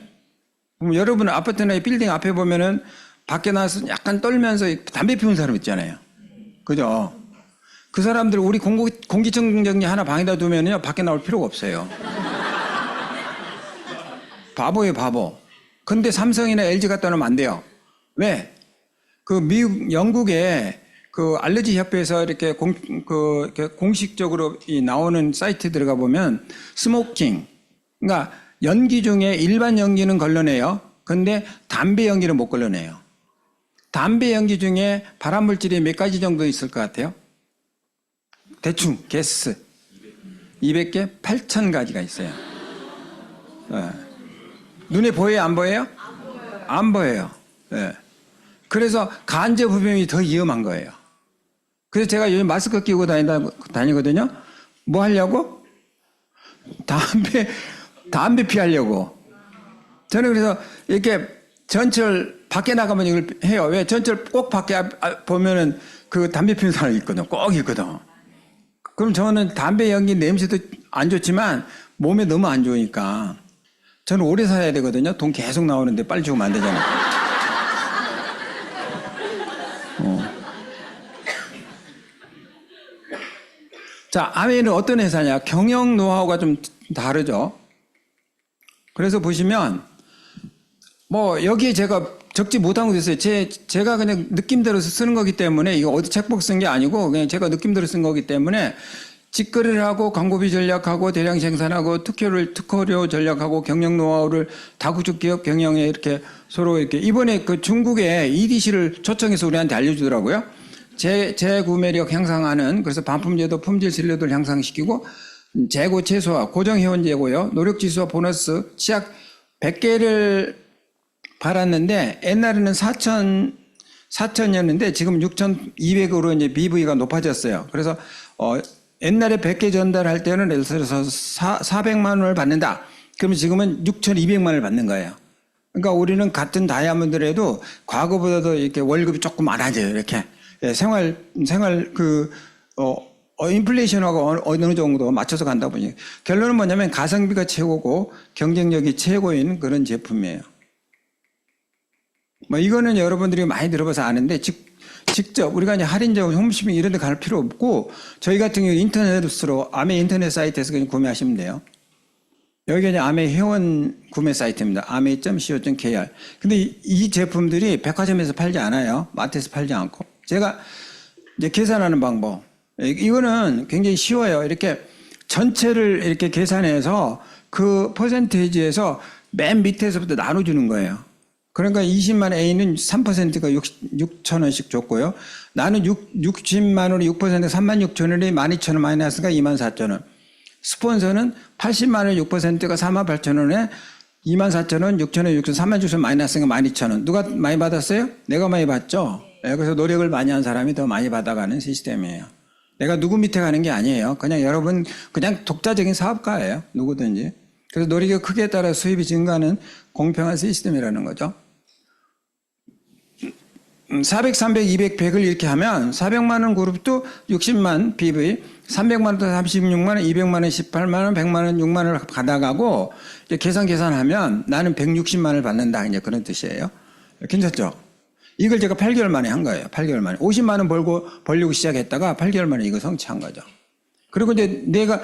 A: 여러분 아파트나 빌딩 앞에 보면은 밖에 나와서 약간 떨면서 담배 피우는 사람 있잖아요. 그죠? 그 사람들 우리 공기청정기 하나 방에다 두면요 밖에 나올 필요가 없어요. 바보예요, 바보. 근데 삼성이나 LG 갖다 놓으면 안 돼요. 왜? 그 미국, 영국의 그 알러지 협회에서 이렇게 이렇게 공식적으로 나오는 사이트에 들어가 보면 스모킹, 그러니까 연기 중에 일반 연기는 걸러내요. 근데 담배 연기는 못 걸러내요. 담배 연기 중에 발암물질이 몇 가지 정도 있을 것 같아요? 대충 게스 200개 8,000가지가 있어요. 네. 눈에 보여요? 안 보여요? 안 보여요. 네. 그래서 간접흡연이 더 위험한 거예요. 그래서 제가 요즘 마스크 끼고 다니거든요. 뭐 하려고? 담배 피하려고. 저는 그래서 이렇게 전철 밖에 나가면 이걸 해요. 왜? 전철 꼭 밖에 보면은 그 담배 피우는 사람이 있거든. 꼭 있거든. 그럼 저는 담배 연기 냄새도 안 좋지만 몸에 너무 안 좋으니까 저는 오래 살아야 되거든요. 돈 계속 나오는데 빨리 죽으면 안 되잖아요. 자, 아메이는 어떤 회사냐? 경영 노하우가 좀 다르죠. 그래서 보시면 뭐 여기에 제가 적지 못한 것도 있어요. 제가 그냥 느낌대로 쓰는 거기 때문에 이거 어디 책복 쓴 게 아니고 그냥 제가 느낌대로 쓴 거기 때문에 직거래를 하고 광고비 전략하고 대량 생산하고 특허료 전략하고 경영 노하우를 다국적 기업 경영에 이렇게 서로 이렇게 이번에 그 중국에 EDC를 초청해서 우리한테 알려주더라고요. 재구매력 향상하는 그래서 반품제도 품질 신뢰도를 향상시키고 재고 최소화, 고정 회원 재고요, 노력 지수와 보너스, 치약 100개를 받았는데 옛날에는 4,000이었는데 지금 6,200으로 이제 BV가 높아졌어요. 그래서 옛날에 100개 전달할 때는 예를 들어서 400만 원을 받는다. 그러면 지금은 6,200만 원을 받는 거예요. 그러니까 우리는 같은 다이아몬드라도 과거보다도 이렇게 월급이 조금 많아져요. 이렇게 생활 인플레이션하고 어느 정도 맞춰서 간다 보니 결론은 뭐냐면 가성비가 최고고 경쟁력이 최고인 그런 제품이에요. 뭐 이거는 여러분들이 많이 들어봐서 아는데 직접 우리가 이제 할인점, 홈쇼핑 이런 데 갈 필요 없고 저희 같은 경우 인터넷으로 아메 인터넷 사이트에서 그냥 구매하시면 돼요. 여기가 이제 아메 회원 구매 사이트입니다. ame.co.kr. 근데 이 제품들이 백화점에서 팔지 않아요. 마트에서 팔지 않고. 제가 이제 계산하는 방법. 이거는 굉장히 쉬워요. 이렇게 전체를 이렇게 계산해서 그 퍼센테이지에서 맨 밑에서부터 나눠주는 거예요. 그러니까 20만 A는 3%가 6천 원씩 줬고요. 나는 60만 원이 6% 3만 6천 원이 12,000원 마이너스가 2만 4천 원. 스폰서는 80만 원 6%가 4만 8천 원에 2만 4천 원, 6천 원, 6천 3만 6천 원 마이너스가 12,000원. 누가 많이 받았어요? 내가 많이 받죠. 그래서 노력을 많이 한 사람이 더 많이 받아가는 시스템이에요. 내가 누구 밑에 가는 게 아니에요. 그냥 여러분 그냥 독자적인 사업가예요. 누구든지. 그래서 노력이 크기에 따라 수입이 증가하는 공평한 시스템이라는 거죠. 400, 300, 200, 100을 이렇게 하면 400만 원 그룹도 60만 PV, 300만 원도 36만 원, 200만 원 18만 원, 100만 원 6만 원을 받아가고 이제 계산하면 나는 160만 원을 받는다. 이제 그런 뜻이에요. 괜찮죠? 이걸 제가 8개월 만에 한 거예요. 8개월 만에. 50만 원 벌려고 시작했다가 8개월 만에 이거 성취한 거죠. 그리고 이제 내가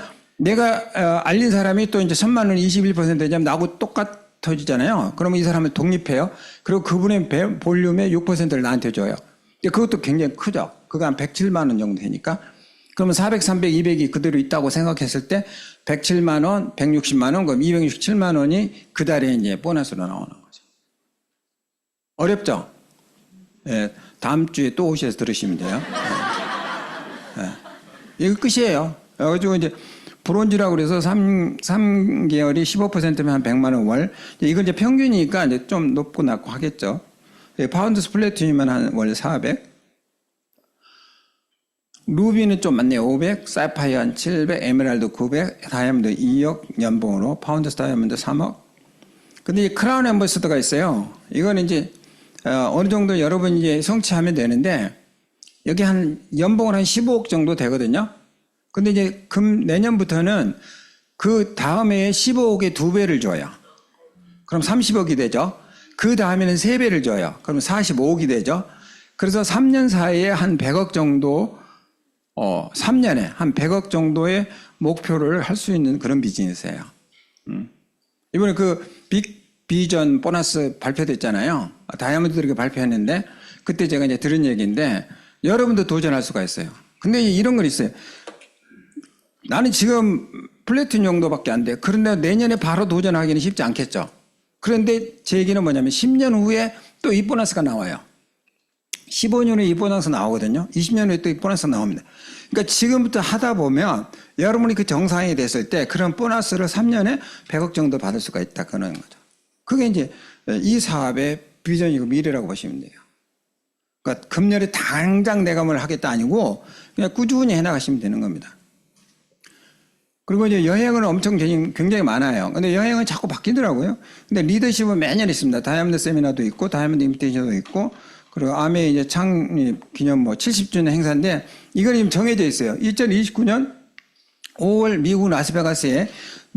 A: 알린 사람이 또 이제 1000만 원 21% 되냐면 나하고 똑같아지잖아요. 그러면 이 사람을 독립해요. 그리고 그분의 볼륨의 6%를 나한테 줘요. 그것도 굉장히 크죠. 그거 한 107만 원 정도 되니까. 그러면 400, 300, 200이 그대로 있다고 생각했을 때 107만 원, 160만 원, 그럼 267만 원이 그 달에 이제 보너스로 나오는 거죠. 어렵죠? 예, 다음 주에 또 오셔서 들으시면 돼요. 예. 이거 끝이에요. 그래가지고 이제 브론즈라고 그래서 3개월이 15%면 한 100만 원 월. 이건 이제 평균이니까 이제 좀 높고 낮고 하겠죠. 파운드 플래티늄이면 한 월 400. 루비는 좀 많네요. 500, 사파이어 한 700, 에메랄드 900, 다이아몬드 2억 연봉으로, 파운드 다이아몬드 3억. 근데 이 크라운 앰버서더가 있어요. 이건 이제 어느 정도 여러분 이제 성취하면 되는데 여기 한 연봉은 한 15억 정도 되거든요. 근데 이제 내년부터는 그 다음에 15억의 2배를 줘요. 그럼 30억이 되죠. 그 다음에는 3배를 줘요. 그럼 45억이 되죠. 그래서 3년 사이에 한 100억 정도 3년에 한 100억 정도의 목표를 할 수 있는 그런 비즈니스예요. 이번에 그 빅비전 보너스 발표됐잖아요. 다이아몬드 이렇게 발표했는데 그때 제가 이제 들은 얘기인데 여러분도 도전할 수가 있어요. 근데 이런 건 있어요. 나는 지금 플래티늄 정도밖에 안 돼. 그런데 내년에 바로 도전하기는 쉽지 않겠죠. 그런데 제 얘기는 뭐냐면 10년 후에 또 이 보너스가 나와요. 15년 후에 이 보너스 나오거든요. 20년 후에 또 이 보너스 나옵니다. 그러니까 지금부터 하다 보면 여러분이 그 정상이 됐을 때 그런 보너스를 3년에 100억 정도 받을 수가 있다. 그러는 거죠. 그게 이제 이 사업의 비전이고 미래라고 보시면 돼요. 그러니까 금년에 당장 내가 뭘 하겠다 아니고 그냥 꾸준히 해나가시면 되는 겁니다. 그리고 이제 여행은 엄청 굉장히 많아요. 근데 여행은 자꾸 바뀌더라고요. 근데 리더십은 매년 있습니다. 다이아몬드 세미나도 있고, 다이아몬드 인비테이션도 있고, 그리고 아메이 이제 창립 기념 뭐 70주년 행사인데 이건 지금 정해져 있어요. 2029년 5월 미국 라스베가스에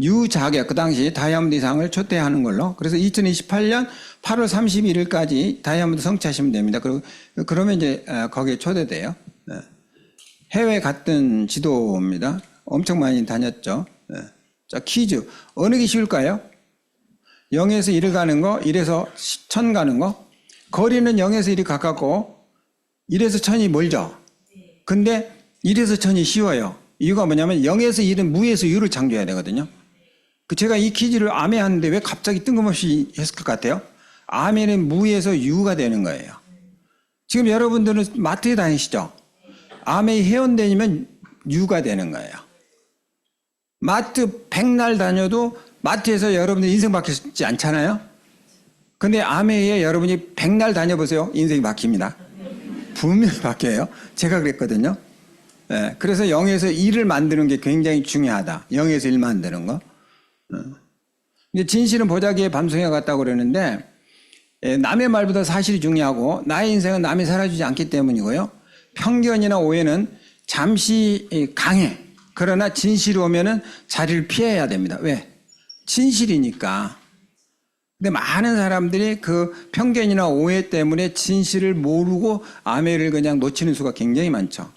A: 유자격 그 당시 다이아몬드상을 초대하는 걸로. 그래서 2028년 8월 31일까지 다이아몬드 성취하시면 됩니다. 그리고 그러면 이제 거기에 초대돼요. 해외 갔던 지도입니다. 엄청 많이 다녔죠. 자, 퀴즈. 어느 게 쉬울까요? 0에서 1을 가는 거, 1에서 1000 가는 거. 거리는 0에서 1이 가깝고 1에서 1000이 멀죠. 근데 1에서 1000이 쉬워요. 이유가 뭐냐면 0에서 1은 무에서 유를 창조해야 되거든요. 제가 이 퀴즈를 암에 하는데 왜 갑자기 뜬금없이 했을 것 같아요? 암에는 무에서 유가 되는 거예요. 지금 여러분들은 마트에 다니시죠? 암에 회원되면 유가 되는 거예요. 마트 100날 다녀도 마트에서 여러분들 인생 바뀌지 않잖아요? 근데 암회에 여러분이 100날 다녀보세요. 인생이 바뀝니다. 분명히 바뀌어요. 제가 그랬거든요. 네, 그래서 0에서 1을 만드는 게 굉장히 중요하다. 0에서 1 만드는 거. 근데 진실은 보자기에 밤송이와 같다고 그러는데 남의 말보다 사실이 중요하고 나의 인생은 남이 살아주지 않기 때문이고요. 편견이나 오해는 잠시 강해. 그러나 진실이 오면은 자리를 피해야 됩니다. 왜? 진실이니까. 근데 많은 사람들이 그 편견이나 오해 때문에 진실을 모르고 암회를 그냥 놓치는 수가 굉장히 많죠.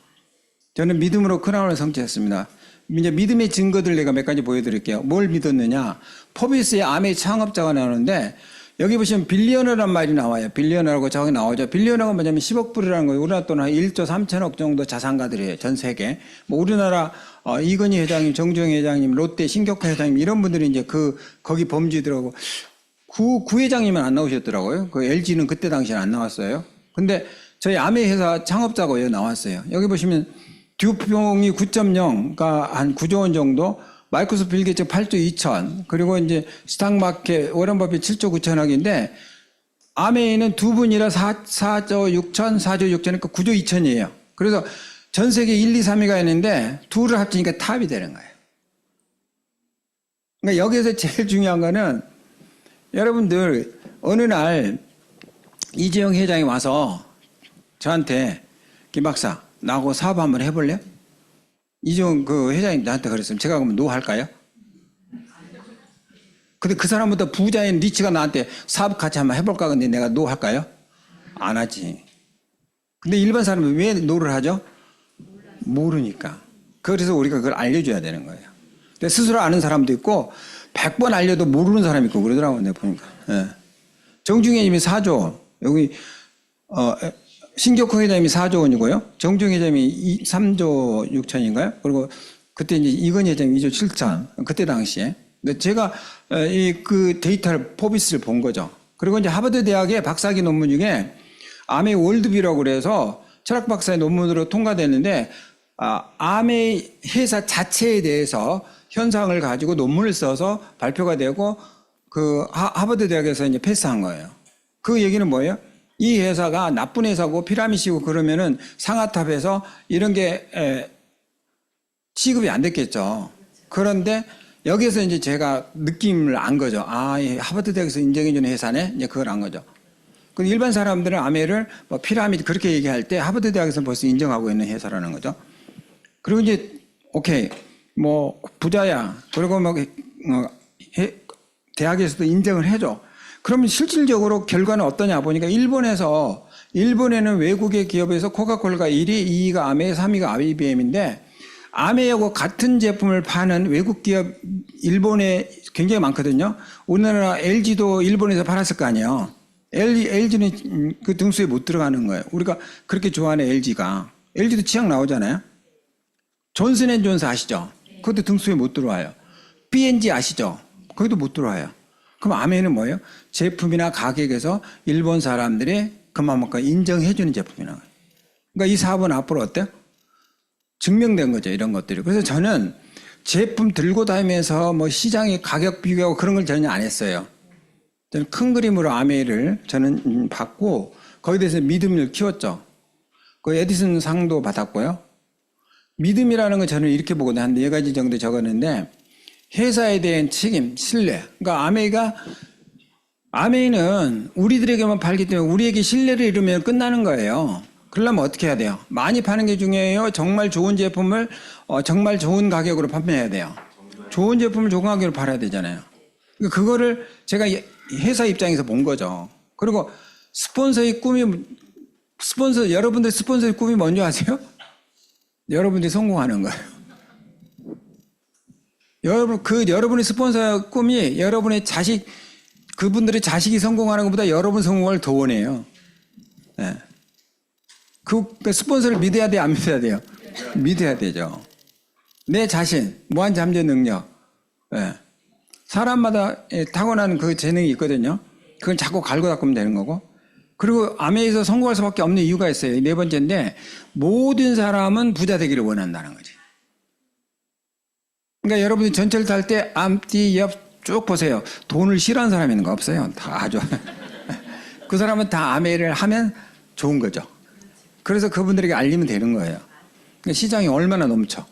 A: 저는 믿음으로 크라운을 성취했습니다. 이제 믿음의 증거들 내가 몇 가지 보여드릴게요. 뭘 믿었느냐? 포비스의 암의 창업자가 나오는데 여기 보시면 빌리어너란 말이 나와요. 빌리어너라고 저기 나오죠. 빌리어너가 뭐냐면 10억 불이라는 거예요. 우리나라 돈 한 1조 3천억 정도 자산가들이에요. 전 세계. 뭐 우리나라 이건희 회장님, 정주영 회장님, 롯데 신격화 회장님 이런 분들이 이제 거기 범주더라고. 구 회장님은 안 나오셨더라고요. 그 LG는 그때 당시에 안 나왔어요. 근데 저희 아메 회사 창업자가 여기 나왔어요. 여기 보시면 듀퐁이 9.0가 한 9조 원 정도, 마이크로소프트 빌 게이츠 8조 2천, 그리고 이제 스탁마켓 워런 버핏 7조 9천억인데 아메이는 두 분이라 4조 6천, 4조 6천이니까 9조 2천이에요. 그래서 전 세계 1, 2, 3위가 있는데 둘을 합치니까 탑이 되는 거예요. 그러니까 여기서 제일 중요한 거는 여러분들 어느 날 이재용 회장이 와서 저한테 김 박사 나하고 사업 한번 해볼래요? 이재용 그 회장이 나한테 그랬으면 제가 그러면 노 할까요? 근데 그 사람보다 부자인 리치가 나한테 사업 같이 한번 해볼까? 근데 내가 노 할까요? 안 하지. 근데 일반 사람은 왜 노를 하죠? 모르니까. 그래서 우리가 그걸 알려줘야 되는 거예요. 근데 스스로 아는 사람도 있고 100번 알려도 모르는 사람이 있고 그러더라고요. 내가 보니까. 예. 정중현님이 4조. 여기 신격호 회장님이 4조 원이고요. 정중 회장님이 3조 6천인가요? 그리고 그때 이제 이건희 회장님이 2조 7천. 그때 당시에. 근데 제가 그 데이터를 포비스를 본 거죠. 그리고 이제 하버드 대학의 박사학위 논문 중에 아메이 월드뷰라고 그래서 철학 박사의 논문으로 통과됐는데 아메이 회사 자체에 대해서 현상을 가지고 논문을 써서 발표가 되고 그 하버드 대학에서 이제 패스한 거예요. 그 얘기는 뭐예요? 이 회사가 나쁜 회사고 피라미드고 그러면은 상하탑에서 이런 게 취급이 안 됐겠죠. 그런데 여기에서 이제 제가 느낌을 안 거죠. 이 하버드 대학에서 인정해주는 회사네. 이제 그걸 안 거죠. 근데 일반 사람들은 아메를 뭐 피라미드 그렇게 얘기할 때 하버드 대학에서 벌써 인정하고 있는 회사라는 거죠. 그리고 이제 오케이 뭐 부자야. 그리고 뭐 대학에서도 인정을 해줘. 그러면 실질적으로 결과는 어떠냐 보니까 일본에는 외국의 기업에서 코카콜라가 1위, 2위가 아메, 3위가 IBM인데 아메하고 같은 제품을 파는 외국 기업 일본에 굉장히 많거든요. 우리나라 LG도 일본에서 팔았을 거 아니에요. LG는 그 등수에 못 들어가는 거예요. 우리가 그렇게 좋아하는 LG가. LG도 취향 나오잖아요. 존슨앤존스 아시죠? 그것도 등수에 못 들어와요. P&G 아시죠? 거기도 못 들어와요. 그럼 아메는 뭐예요? 제품이나 가격에서 일본 사람들이 그만큼 인정해주는 제품이라는 거예요. 그러니까 이 사업은 앞으로 어때요? 증명된 거죠. 이런 것들이. 그래서 저는 제품 들고 다니면서 뭐 시장의 가격 비교하고 그런 걸 전혀 안 했어요. 저는 큰 그림으로 아메를 저는 받고 거기에 대해서 믿음을 키웠죠. 그 에디슨 상도 받았고요. 믿음이라는 건 저는 이렇게 보거든요. 한 4가지 정도 적었는데 회사에 대한 책임, 신뢰. 그러니까 아메이는 우리들에게만 팔기 때문에 우리에게 신뢰를 잃으면 끝나는 거예요. 그러려면 어떻게 해야 돼요? 많이 파는 게 중요해요. 정말 좋은 제품을 정말 좋은 가격으로 판매해야 돼요. 좋은 제품을 좋은 가격으로 팔아야 되잖아요. 그러니까 그거를 제가 회사 입장에서 본 거죠. 그리고 여러분들 스폰서의 꿈이 뭔지 아세요? 여러분들이 성공하는 거예요. 여러분의 스폰서의 꿈이 여러분의 그분들의 자식이 성공하는 것보다 여러분 성공을 더 원해요. 네. 그 스폰서를 믿어야 돼요? 안 믿어야 돼요? 믿어야 되죠. 내 자신, 무한 잠재 능력. 네. 사람마다 타고나는 그 재능이 있거든요. 그걸 자꾸 갈고 닦으면 되는 거고. 그리고 아메에서 성공할 수밖에 없는 이유가 있어요. 네 번째인데, 모든 사람은 부자 되기를 원한다는 거지. 그러니까 여러분이 전철 탈 때 앞뒤 옆 쭉 보세요. 돈을 싫어하는 사람이 있는 거 없어요. 다 아주. 그 사람은 다 아메를 하면 좋은 거죠. 그래서 그분들에게 알리면 되는 거예요. 그러니까 시장이 얼마나 넘쳐.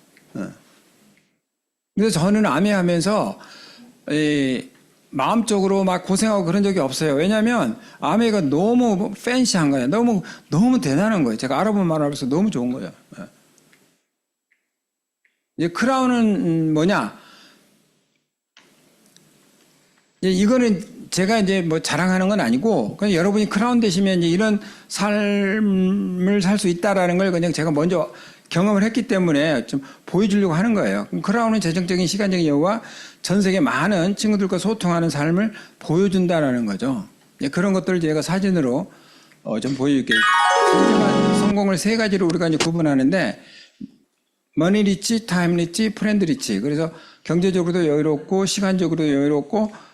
A: 그래서 저는 아메 하면서 마음적으로 막 고생하고 그런 적이 없어요. 왜냐하면 아메가 너무 팬시한 거예요. 너무 대단한 거예요. 제가 알아본 말 알아서 너무 좋은 거예요. 이제 크라운은 뭐냐? 이거는 제가 이제 뭐 자랑하는 건 아니고 그냥 여러분이 크라운 되시면 이제 이런 삶을 살 수 있다라는 걸 그냥 제가 먼저 경험을 했기 때문에 좀 보여주려고 하는 거예요. 크라운은 재정적인 시간적인 여유와 전 세계 많은 친구들과 소통하는 삶을 보여준다라는 거죠. 그런 것들을 제가 사진으로 좀 보여줄게요. 성공을 세 가지로 우리가 이제 구분하는데 머니 리치, 타임 리치, 프렌드 리치. 그래서 경제적으로도 여유롭고 시간적으로도 여유롭고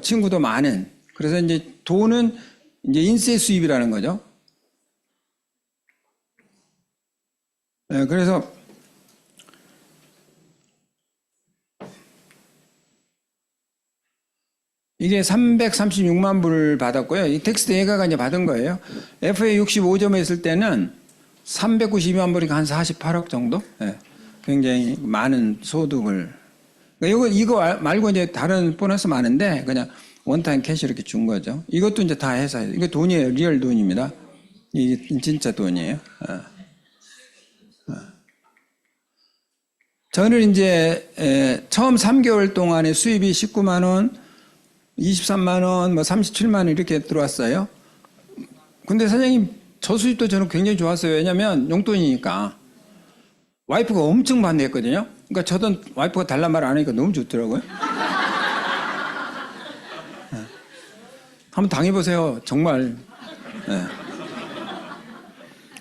A: 친구도 많은. 그래서 이제 돈은 이제 인세 수입이라는 거죠. 네, 그래서 이게 336만 불을 받았고요. 이 텍스트 얘가가 이제 받은 거예요. FA 65점 했을 때는 392만 불이니까 한 48억 정도? 네, 굉장히 많은 소득을. 이거 말고 이제 다른 보너스 많은데 그냥 원타임 캐시 이렇게 준 거죠. 이것도 이제 다 해서 이거 돈이에요. 리얼 돈입니다. 이게 진짜 돈이에요. 저는 이제 처음 3개월 동안에 수입이 19만 원, 23만 원, 뭐 37만 원 이렇게 들어왔어요. 근데 사장님 저 수입도 저는 굉장히 좋았어요. 왜냐하면 용돈이니까. 와이프가 엄청 반대했거든요. 그러니까 저도 와이프가 달란 말 안 하니까 너무 좋더라고요. 한번 당해보세요. 정말. 네.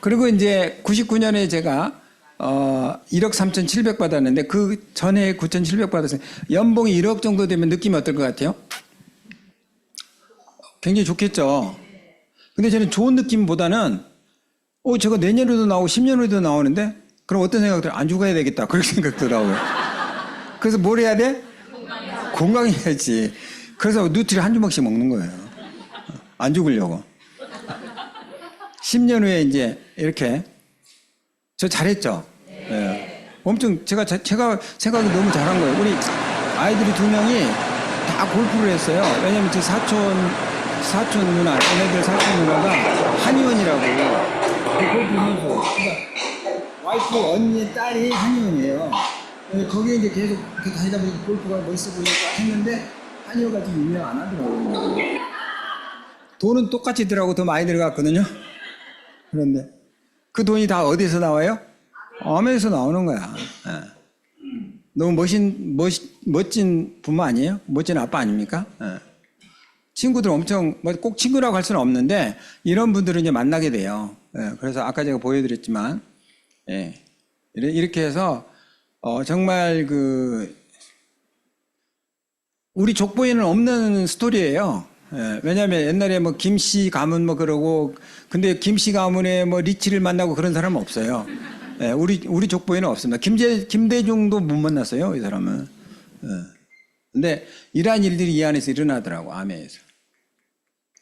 A: 그리고 이제 99년에 제가 1억 3,700 받았는데 그 전에 9,700 받았어요. 연봉이 1억 정도 되면 느낌이 어떨 것 같아요? 굉장히 좋겠죠. 근데 저는 좋은 느낌보다는 저거 내년에도 나오고 10년 후에도 나오는데 그럼 어떤 생각 들어요? 안 죽어야 되겠다. 그렇게 생각 들더라고요. 그래서 뭘 해야 돼? 건강해야지. 그래서 누트리 한 주먹씩 먹는 거예요. 안 죽으려고. 10년 후에 이제 이렇게 저 잘했죠? 네. 엄청 제가 생각이 너무 잘한 거예요. 우리 아이들이 2명이 다 골프를 했어요. 왜냐면 제 사촌 누나, 얘네들 사촌 누나가 한의원이라고 그 골프 선수. 그러니까 와이프 언니 딸이 한의원이에요. 거기에 이제 계속 이렇게 다니다 보니까 골프가 멋있어 보이니까 했는데 한의원가 좀 유명 안 하더라고요. 돈은 똑같이 들어가고 더 많이 들어갔거든요. 그런데 그 돈이 다 어디서 나와요? 아메에서 나오는 거야. 너무 멋진 부모 아니에요? 멋진 아빠 아닙니까? 친구들 엄청 꼭 친구라고 할 수는 없는데 이런 분들을 이제 만나게 돼요. 그래서 아까 제가 보여드렸지만 이렇게 해서 정말 우리 족보에는 없는 스토리예요. 왜냐하면 옛날에 뭐 김씨 가문 뭐 그러고 근데 김씨 가문에 뭐 리치를 만나고 그런 사람은 없어요. 우리 족보에는 없습니다. 김대중도 못 만났어요, 이 사람은. 근데 이러한 일들이 이 안에서 일어나더라고, 아메에서.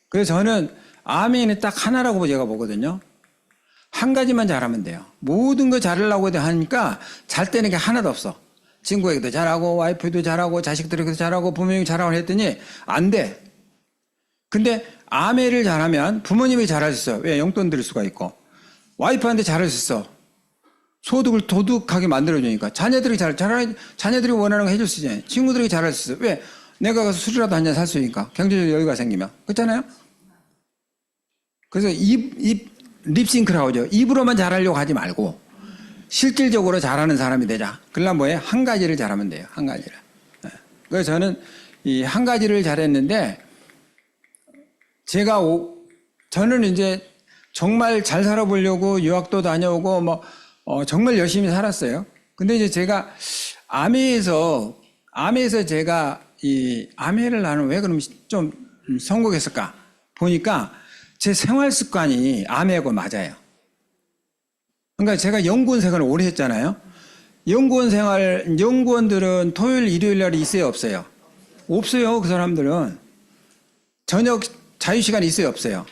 A: 그래서 저는 아메는 딱 하나라고 제가 보거든요. 한 가지만 잘하면 돼요. 모든 거 잘하려고 하니까 잘 되는 게 하나도 없어. 친구에게도 잘하고 와이프도 잘하고 자식들에게도 잘하고 부모님이 잘하고 했더니 안 돼. 근데 아내를 잘하면 부모님이 잘할 수 있어요. 왜? 용돈 드릴 수가 있고. 와이프한테 잘할 수 있어. 소득을 도둑하게 만들어주니까. 자녀들이 원하는 거 해줄 수 있잖아요. 친구들이 잘할 수 있어. 왜? 내가 가서 술이라도 한잔 살 수 있으니까. 경제적 여유가 생기면. 그렇잖아요? 그래서 립싱크라고 하죠. 입으로만 잘하려고 하지 말고, 실질적으로 잘하는 사람이 되자. 그러려면 뭐예요? 한 가지를 잘하면 돼요. 한 가지를. 그래서 저는 이 한 가지를 잘했는데, 저는 이제 정말 잘 살아보려고 유학도 다녀오고, 정말 열심히 살았어요. 근데 이제 제가 암에서 제가 이 암해를 나는 왜 그럼 좀 성공했을까? 보니까 제 생활 습관이 암해하고 맞아요. 그러니까 제가 연구원 생활을 오래 했잖아요. 연구원들은 토요일, 일요일 날이 있어요, 없어요? 없어요, 그 사람들은. 저녁 자유시간이 있어요, 없어요?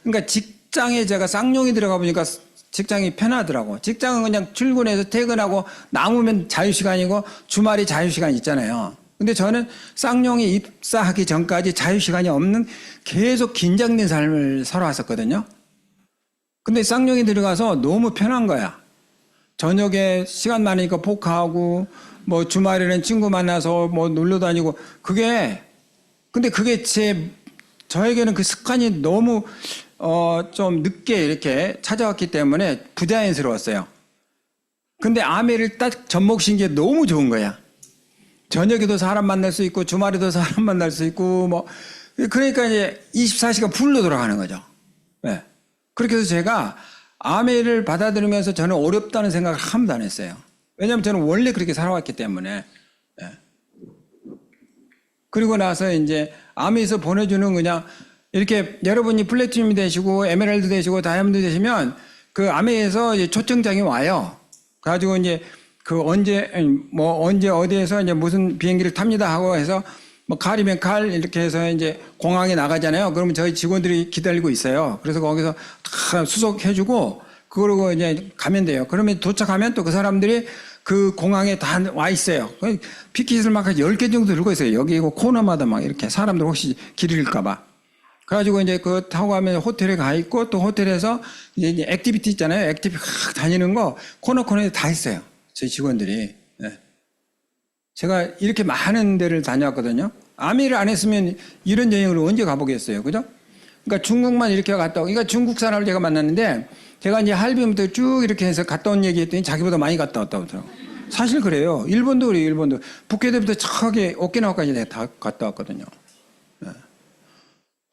A: 그러니까 직장에 제가 쌍용이 들어가 보니까 직장이 편하더라고. 직장은 그냥 출근해서 퇴근하고 남으면 자유시간이고 주말이 자유시간 있잖아요. 근데 저는 쌍용에 입사하기 전까지 자유시간이 없는 계속 긴장된 삶을 살아왔었거든요. 근데 쌍용에 들어가서 너무 편한 거야. 저녁에 시간 많으니까 포카하고, 주말에는 친구 만나서 놀러 다니고, 근데 그게 저에게는 그 습관이 너무, 좀 늦게 이렇게 찾아왔기 때문에 부자연스러웠어요. 근데 아메를 딱 접목신 게 너무 좋은 거야. 저녁에도 사람 만날 수 있고, 주말에도 사람 만날 수 있고, 그러니까 이제 24시간 풀로 돌아가는 거죠. 네. 그렇게 해서 제가 아메를 받아들이면서 저는 어렵다는 생각을 한번도 안 했어요. 왜냐하면 저는 원래 그렇게 살아왔기 때문에. 네. 그리고 나서 이제 아메에서 보내주는 그냥 이렇게 여러분이 플래티늄이 되시고 에메랄드 되시고 다이아몬드 되시면 그 아메에서 이제 초청장이 와요. 그래가지고 이제 언제 어디에서 이제 무슨 비행기를 탑니다 하고 해서 칼이면 칼 이렇게 해서 이제 공항에 나가잖아요. 그러면 저희 직원들이 기다리고 있어요. 그래서 거기서 다 수속해주고 그러고 이제 가면 돼요. 그러면 도착하면 또 그 사람들이 그 공항에 다 와 있어요. 피켓을 막 10개 정도 들고 있어요. 여기 코너마다 막 이렇게 사람들 혹시 길 잃을까봐. 그래가지고 이제 타고 가면 호텔에 가 있고 또 호텔에서 이제 액티비티 있잖아요. 액티비티 다니는 거 코너에 다 있어요. 저희 직원들이. 네. 제가 이렇게 많은 데를 다녀왔거든요. 아미를 안 했으면 이런 여행을 언제 가보겠어요. 그죠? 그러니까 중국만 이렇게 갔다 오고, 그러니까 중국 사람을 제가 만났는데, 제가 이제 할비부터 쭉 이렇게 해서 갔다 온 얘기 했더니 자기보다 많이 갔다 왔다고 하더라고요. 사실 그래요. 일본도 그래요, 일본도. 북해대부터 저기 오키나와까지 내가 다 갔다 왔거든요. 네.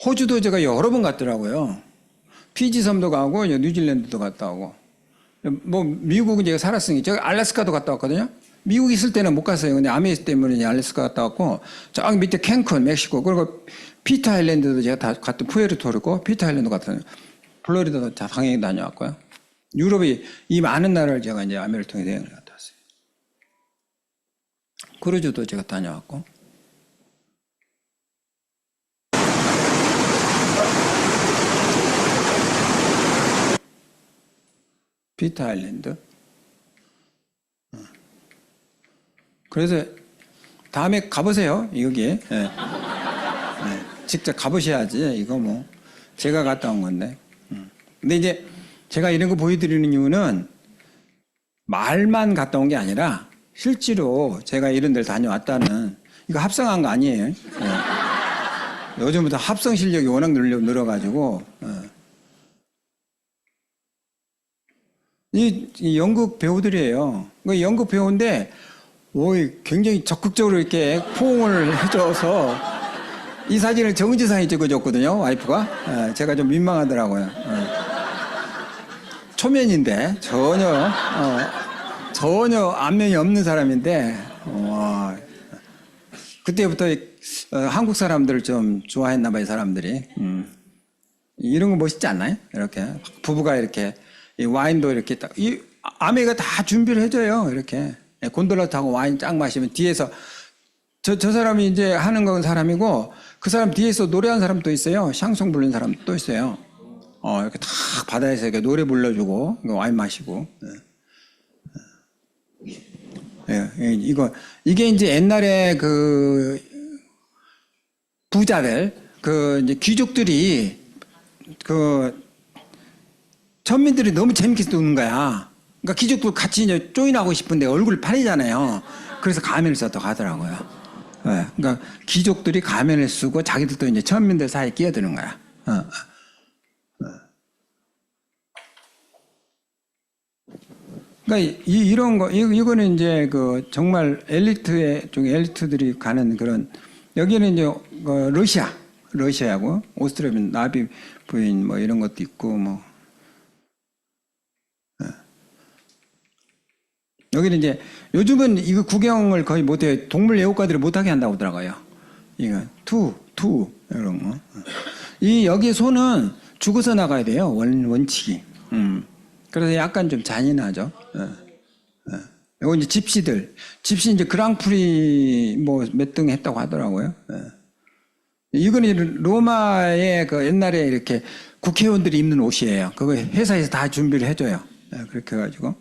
A: 호주도 제가 여러 번 갔더라고요. 피지섬도 가고, 뉴질랜드도 갔다 오고. 미국은 제가 살았으니, 제가 알래스카도 갔다 왔거든요. 미국 있을 때는 못 갔어요. 근데 아메리카 때문에 알래스카 갔다 왔고, 저기 밑에 캔쿤, 멕시코, 그리고 피터 아일랜드도 제가 다 갔다, 푸에르토리코, 피터 아일랜드 갔다, 플로리다도 다 당연히 다녀왔고요. 유럽이 이 많은 나라를 제가 이제 아메리카를 통해 여행을 갔다 왔어요. 크루즈도 제가 다녀왔고. 피터 아일랜드. 그래서 다음에 가보세요. 여기에. 네. 네. 직접 가보셔야지. 이거 제가 갔다 온 건데. 근데 이제 제가 이런 거 보여드리는 이유는 말만 갔다 온 게 아니라 실제로 제가 이런 데를 다녀왔다는, 이거 합성한 거 아니에요. 네. 요즘부터 합성 실력이 워낙 늘어가지고. 이 연극 배우들이에요. 연극 배우인데, 굉장히 적극적으로 이렇게 포옹을 해줘서 이 사진을 정지상에 찍어줬거든요, 와이프가. 제가 좀 민망하더라고요. 초면인데, 전혀 안면이 없는 사람인데, 그때부터 한국 사람들을 좀 좋아했나봐요, 이 사람들이. 이런 거 멋있지 않나요? 이렇게. 부부가 이렇게, 이 와인도 이렇게 딱, 아내가 다 준비를 해줘요, 이렇게. 곤돌라 타고 와인 쫙 마시면 뒤에서 저 사람이 이제 하는 건 사람이고 그 사람 뒤에서 노래하는 사람도 있어요. 샹송 부르는 사람도 있어요. 이렇게 탁 바다에서 이렇게 노래 불러주고 와인 마시고. 이게 이제 옛날에 그 부자들 그 이제 귀족들이 그 천민들이 너무 재밌게 노는 거야. 그러니까 귀족들 같이 이제 조인하고 싶은데 얼굴 파리잖아요. 그래서 가면을 썼다고 하더라고요. 네, 그러니까 귀족들이 가면을 쓰고 자기들도 이제 천민들 사이에 끼어드는 거야. 그러니까 이런 거 이거는 이제 그 정말 엘리트의 중 엘리트들이 가는 그런 여기는 이제 러시아하고 오스트리아 나비 부인 뭐 이런 것도 있고 뭐 여기는 이제 요즘은 이거 구경을 거의 못해요. 동물 애호가들이 못하게 한다고 하더라고요. 이거 투 이런 거. 이 여기 소는 죽어서 나가야 돼요. 원칙이. 그래서 약간 좀 잔인하죠. 이거 이제 집시 이제 그랑프리 뭐 몇 등 했다고 하더라고요. 이거는 로마의 그 옛날에 이렇게 국회의원들이 입는 옷이에요. 그거 회사에서 다 준비를 해줘요. 그렇게 해가지고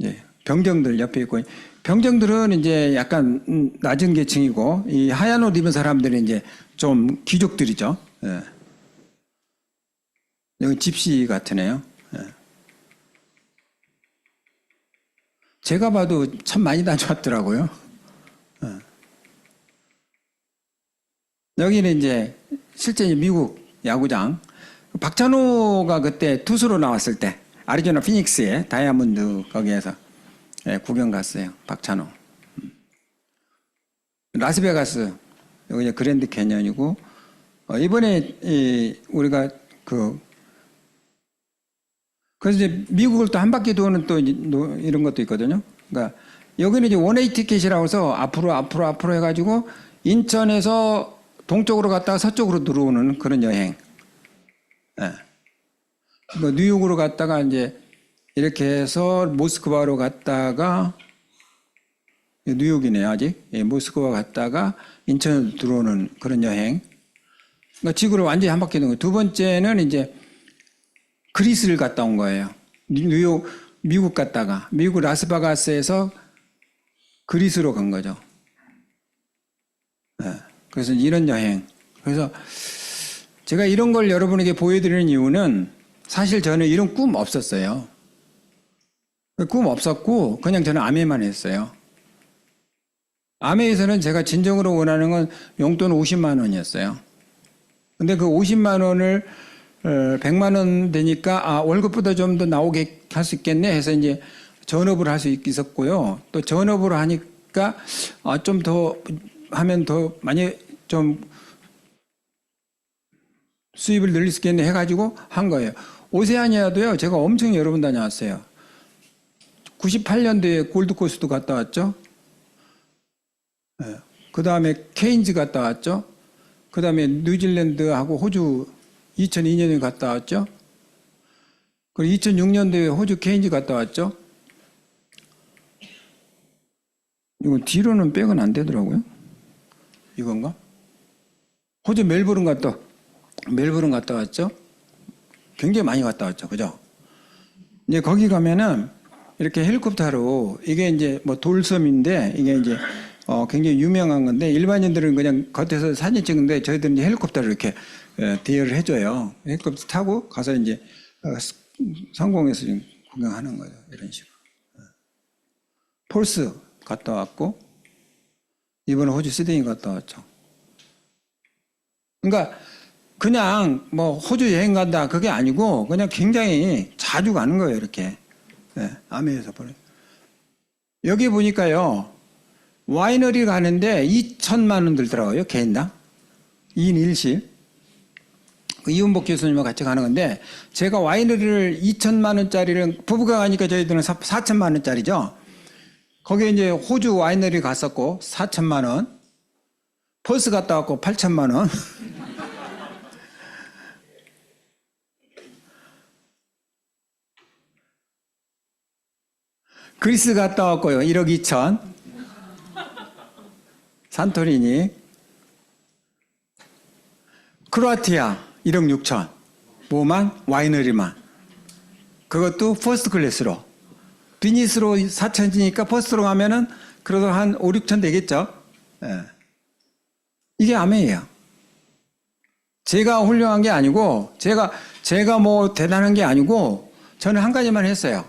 A: 이제 병정들 옆에 있고 병정들은 이제 약간 낮은 계층이고 이 하얀 옷 입은 사람들은 이제 좀 귀족들이죠. 여기 집시 같으네요. 제가 봐도 참 많이 다녀왔더라고요. 여기는 이제 실제 미국 야구장. 박찬호가 그때 투수로 나왔을 때 아리조나 피닉스에 다이아몬드 거기에서 구경 갔어요. 박찬호. 라스베가스 여기 이제 그랜드 캐년이고 이번에 우리가 그래서 이제 미국을 또 한 바퀴 도는 또 이런 것도 있거든요. 그러니까 여기는 이제 원웨이 티켓이라고 해서 앞으로 해가지고 인천에서 동쪽으로 갔다가 서쪽으로 들어오는 그런 여행. 뭐 뉴욕으로 갔다가 이제 이렇게 해서 모스크바로 갔다가 뉴욕이네요 아직. 모스크바 갔다가 인천으로 들어오는 그런 여행. 그러니까 지구를 완전히 한 바퀴 도는 거예요. 두 번째는 이제 그리스를 갔다 온 거예요. 미국 갔다가 미국 라스베가스에서 그리스로 간 거죠. 그래서 이런 여행. 그래서 제가 이런 걸 여러분에게 보여드리는 이유는 사실 저는 이런 꿈 없었어요. 꿈 없었고 그냥 저는 아메만 했어요. 아메에서는 제가 진정으로 원하는 건 용돈 50만 원이었어요. 근데 그 50만 원을 100만 원 되니까 월급보다 좀 더 나오게 할 수 있겠네 해서 이제 전업을 할 수 있었고요. 또 전업으로 하니까 좀 더 하면 더 많이 좀 수입을 늘릴 수 있겠네 해가지고 한 거예요. 오세아니아도요. 제가 엄청 여러 번 다녀왔어요. 98년도에 골드코스트 갔다 왔죠. 그 다음에 케인즈 갔다 왔죠. 그 다음에 뉴질랜드하고 호주 2002년에 갔다 왔죠. 그리고 2006년도에 호주 케인즈 갔다 왔죠. 이거 뒤로는 백은 안 되더라고요. 이건가? 호주 멜버른 갔다 왔죠. 굉장히 많이 갔다 왔죠. 그죠? 이제 거기 가면은 이렇게 헬리콥터로 이게 이제 뭐 돌섬인데 이게 이제 굉장히 유명한 건데 일반인들은 그냥 겉에서 사진 찍는데 저희들은 이제 헬리콥터를 이렇게 대여를 해줘요. 헬리콥터 타고 가서 이제 상공에서 지금 구경하는 거예요. 이런 식으로. 폴스 갔다 왔고 이번에 호주 시드니 갔다 왔죠. 그러니까 그냥 뭐 호주 여행 간다 그게 아니고 그냥 굉장히 자주 가는 거예요. 이렇게. 아메에서 보내. 여기 보니까요. 와이너리 가는데 2천만 원 들더라고요. 개인당. 2인 1실. 이은복 교수님과 같이 가는 건데 제가 와이너리를 2천만 원짜리를 부부가 가니까 저희들은 4천만 원짜리죠. 거기에 이제 호주 와이너리 갔었고 4천만 원. 펄스 갔다 왔고 8천만 원. 그리스 갔다 왔고요. 1억 2천. 산토리니. 크로아티아 1억 6천. 뭐만? 와이너리만. 그것도 퍼스트 클래스로. 비즈니스로 4천이니까 퍼스트로 가면은 그래도 한 5, 6천 되겠죠. 이게 아메예요. 제가 훌륭한 게 아니고, 제가 뭐 대단한 게 아니고, 저는 한 가지만 했어요.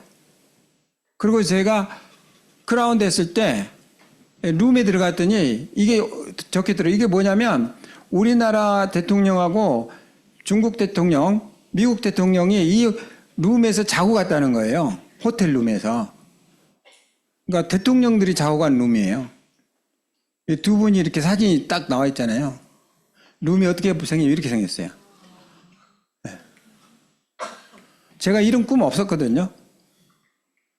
A: 그리고 제가 크라운 됐을 때, 룸에 들어갔더니, 이게 적혀있더라고요. 이게 뭐냐면, 우리나라 대통령하고 중국 대통령, 미국 대통령이 이 룸에서 자고 갔다는 거예요. 호텔 룸에서. 그러니까 대통령들이 자고 간 룸이에요. 이 두 분이 이렇게 사진이 딱 나와 있잖아요. 룸이 어떻게 생기면 이렇게 생겼어요. 네. 제가 이런 꿈 없었거든요.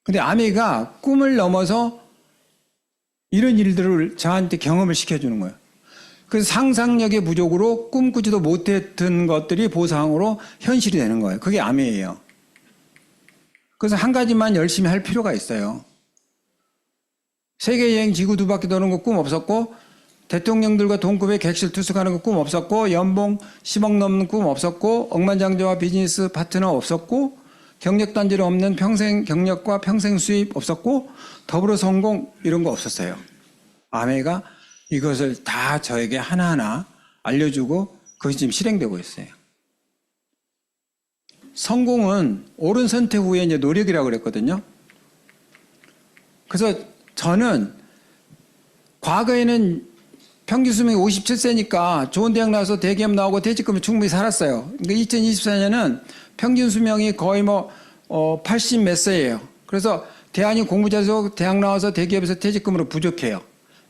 A: 근데 아메이가 꿈을 넘어서 이런 일들을 저한테 경험을 시켜주는 거예요. 그래서 상상력의 부족으로 꿈꾸지도 못했던 것들이 보상으로 현실이 되는 거예요. 그게 아메이예요. 그래서 한 가지만 열심히 할 필요가 있어요. 세계여행 지구 두 바퀴 도는 거 꿈 없었고, 대통령들과 동급의 객실 투숙하는 거 꿈 없었고, 연봉 10억 넘는 꿈 없었고, 억만장자와 비즈니스 파트너 없었고, 경력 단절 없는 평생 경력과 평생 수입 없었고, 더불어 성공 이런 거 없었어요. 아메가 이것을 다 저에게 하나하나 알려주고 그것이 지금 실행되고 있어요. 성공은 옳은 선택 후에 이제 노력이라고 그랬거든요. 그래서 저는 과거에는 평균 수명이 57세니까 좋은 대학 나와서 대기업 나오고 퇴직금을 충분히 살았어요. 그러니까 2024년은 평균 수명이 거의 80 몇 세예요. 그래서 대안이 공부 잘해서 대학 나와서 대기업에서 퇴직금으로 부족해요.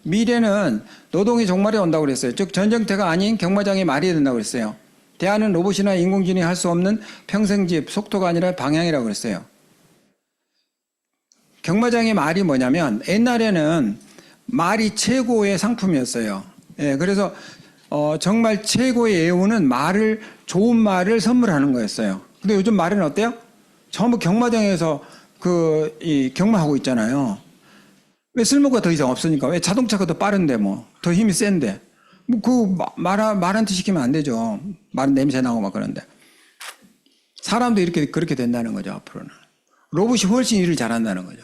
A: 미래는 노동의 종말이 온다고 그랬어요. 즉 전쟁터가 아닌 경마장의 말이 된다고 그랬어요. 대안은 로봇이나 인공지능이 할 수 없는 평생집, 속도가 아니라 방향이라고 그랬어요. 경마장의 말이 뭐냐면 옛날에는 말이 최고의 상품이었어요. 예, 그래서 정말 최고의 예우는 좋은 말을 선물하는 거였어요. 근데 요즘 말은 어때요? 전부 경마장에서 경마하고 있잖아요. 왜 쓸모가 더 이상 없으니까. 왜 자동차가 더 빠른데 더 힘이 센데. 말한테 시키면 안 되죠. 말은 냄새 나고 막 그런데. 사람도 그렇게 된다는 거죠, 앞으로는. 로봇이 훨씬 일을 잘한다는 거죠.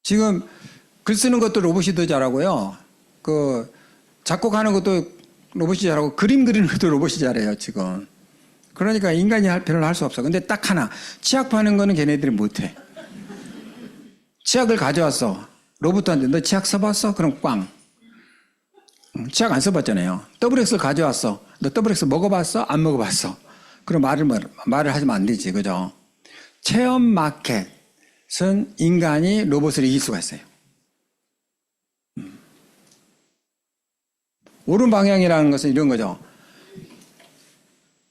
A: 지금 글 쓰는 것도 로봇이 더 잘하고요. 작곡하는 것도 로봇이 잘하고 그림 그리는 것도 로봇이 잘해요, 지금. 그러니까 인간이 별로 할 수 없어. 근데 딱 하나. 치약 파는 거는 걔네들이 못해. 치약을 가져왔어. 로봇한테 너 치약 써봤어? 그럼 꽝. 치약 안 써봤잖아요. 더블엑스 가져왔어. 너 더블엑스 먹어봤어? 안 먹어봤어. 그럼 말을 하시면 안 되지. 그죠? 체험 마켓은 인간이 로봇을 이길 수가 있어요. 옳은 방향이라는 것은 이런 거죠.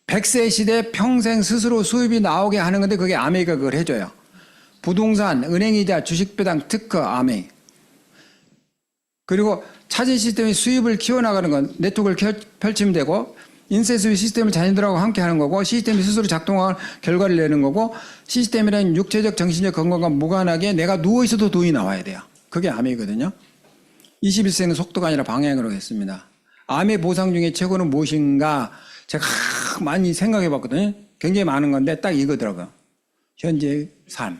A: 100세 시대 평생 스스로 수입이 나오게 하는 건데 그게 아메이가 그걸 해줘요. 부동산, 은행이자, 주식배당, 특허, 아메이. 그리고 차진 시스템의 수입을 키워나가는 건 네트워크를 펼치면 되고 인쇄 시스템을 자녀들하고 함께 하는 거고 시스템이 스스로 작동하는 결과를 내는 거고 시스템이란 육체적 정신적 건강과 무관하게 내가 누워있어도 돈이 나와야 돼요. 그게 아메이거든요. 21세기는 속도가 아니라 방향으로 했습니다. 암의 보상 중에 최고는 무엇인가 제가 많이 생각해 봤거든요. 굉장히 많은 건데 딱 이거더라고요. 현재의 삶.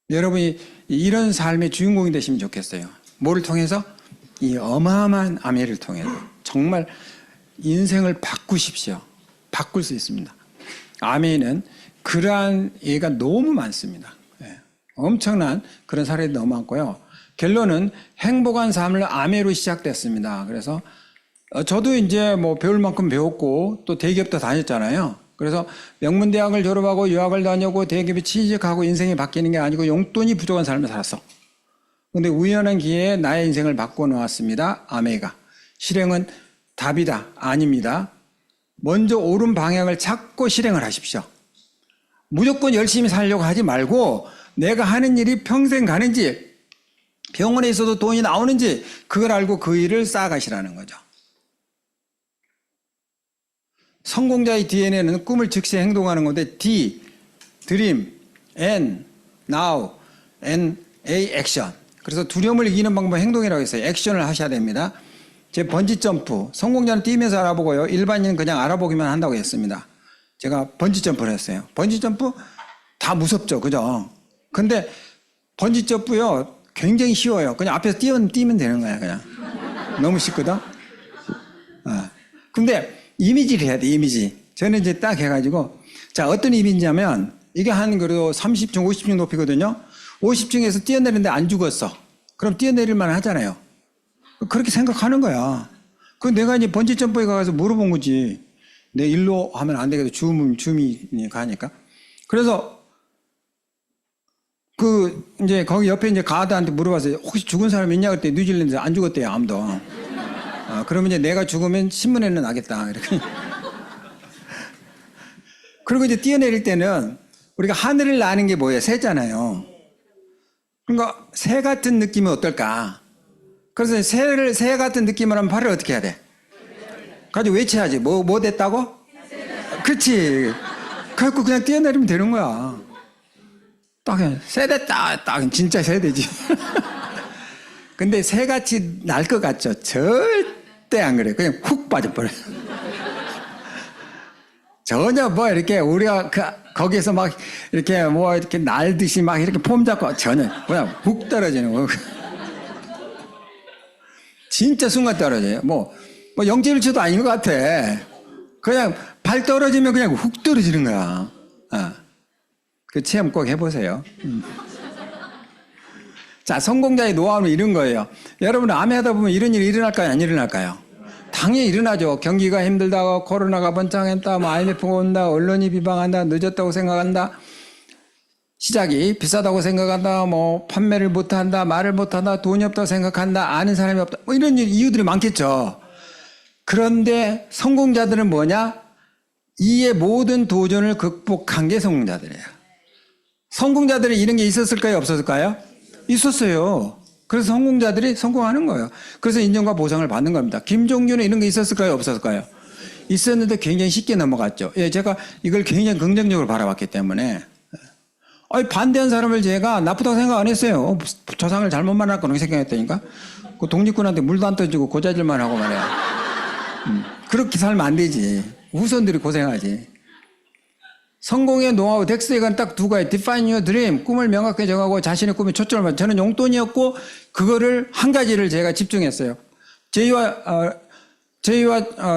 A: 여러분이 이런 삶의 주인공이 되시면 좋겠어요. 뭐를 통해서? 이 어마어마한 아메를 통해서 정말 인생을 바꾸십시오. 바꿀 수 있습니다. 아메는 그러한 예가 너무 많습니다. 네. 엄청난 그런 사례도 너무 많고요. 결론은 행복한 삶을 아메로 시작됐습니다. 그래서 저도 이제 배울 만큼 배웠고 또 대기업도 다녔잖아요. 그래서 명문대학을 졸업하고 유학을 다녀고 대기업에 취직하고 인생이 바뀌는 게 아니고 용돈이 부족한 삶을 살았어. 그런데 우연한 기회에 나의 인생을 바꿔놓았습니다. 아메가. 실행은 답이다. 아닙니다. 먼저 옳은 방향을 찾고 실행을 하십시오. 무조건 열심히 살려고 하지 말고 내가 하는 일이 평생 가는지 병원에 있어도 돈이 나오는지 그걸 알고 그 일을 쌓아가시라는 거죠. 성공자의 DNA는 꿈을 즉시 행동하는 건데 D, 드림, N, now, N, A, 액션. 그래서 두려움을 이기는 방법은 행동이라고 했어요. 액션을 하셔야 됩니다. 제 번지점프, 성공자는 뛰면서 알아보고요. 일반인은 그냥 알아보기만 한다고 했습니다. 제가 번지점프를 했어요. 번지점프 다 무섭죠. 그죠? 근데 번지점프요. 굉장히 쉬워요. 그냥 앞에서 뛰면 되는 거야. 그냥. 너무 쉽거든. 근데 이미지를 해야 돼, 이미지. 저는 이제 딱 해가지고, 자, 어떤 이미지냐면, 이게 한 그래도 30층, 50층 높이거든요. 50층에서 뛰어내리는데 안 죽었어. 그럼 뛰어내릴만 하잖아요. 그렇게 생각하는 거야. 그 내가 이제 번지점프에 가서 물어본 거지. 내 일로 하면 안 되겠다. 줌이 가니까. 그래서 이제 거기 옆에 이제 가드한테 물어봤어요. 혹시 죽은 사람 있냐? 그랬더니 뉴질랜드에서 안 죽었대요, 아무도. 그러면 이제 내가 죽으면 신문에는 나겠다. 이렇게. 그리고 이제 뛰어내릴 때는 우리가 하늘을 나는 게 뭐예요? 새잖아요. 그러니까 새 같은 느낌은 어떨까? 그래서 새 같은 느낌을 하면 발을 어떻게 해야 돼? 가지고 외쳐야지. 뭐 됐다고? 그렇지. 그래갖고 그냥 뛰어내리면 되는 거야. 딱 새 됐다. 딱 진짜 새 되지. 근데 새같이 날 것 같죠? 절대 안 그래. 그냥 훅 빠져버려요. 전혀 뭐 이렇게 우리가 거기에서 막 이렇게 뭐 이렇게 날듯이 막 이렇게 폼 잡고 전혀 그냥 훅 떨어지는 거. 진짜 순간 떨어져요. 뭐 0.1초도 아닌 것 같아. 그냥 발 떨어지면 그냥 훅 떨어지는 거야. 그 체험 꼭 해보세요. 자, 성공자의 노하우는 이런 거예요. 여러분, 암에 하다 보면 이런 일이 일어날까요? 안 일어날까요? 당연히 일어나죠. 경기가 힘들다고, 코로나가 번창했다, 뭐 IMF가 온다, 언론이 비방한다, 늦었다고 생각한다, 시작이 비싸다고 생각한다, 뭐 판매를 못한다, 말을 못한다, 돈이 없다고 생각한다, 아는 사람이 없다, 뭐 이런 이유들이 많겠죠. 그런데 성공자들은 뭐냐? 이의 모든 도전을 극복한 게 성공자들이에요. 성공자들은 이런 게 있었을까요? 없었을까요? 있었어요. 그래서 성공자들이 성공하는 거예요. 그래서 인정과 보상을 받는 겁니다. 김종규는 이런 게 있었을까요? 없었을까요? 있었는데 굉장히 쉽게 넘어갔죠. 예, 제가 이걸 굉장히 긍정적으로 바라봤기 때문에. 반대한 사람을 제가 나쁘다고 생각 안 했어요. 조상을 잘못 만났고 그렇게 생각했다니까. 그 독립군한테 물도 안 떠주고 고자질만 하고 말이야. 그렇게 살면 안 되지. 후손들이 고생하지. 성공의 노하우, 덱스에는 딱 두 가지. Define your dream. 꿈을 명확하게 정하고 자신의 꿈에 초점을 맞춰. 저는 용돈이었고 그거를 한 가지를 제가 집중했어요.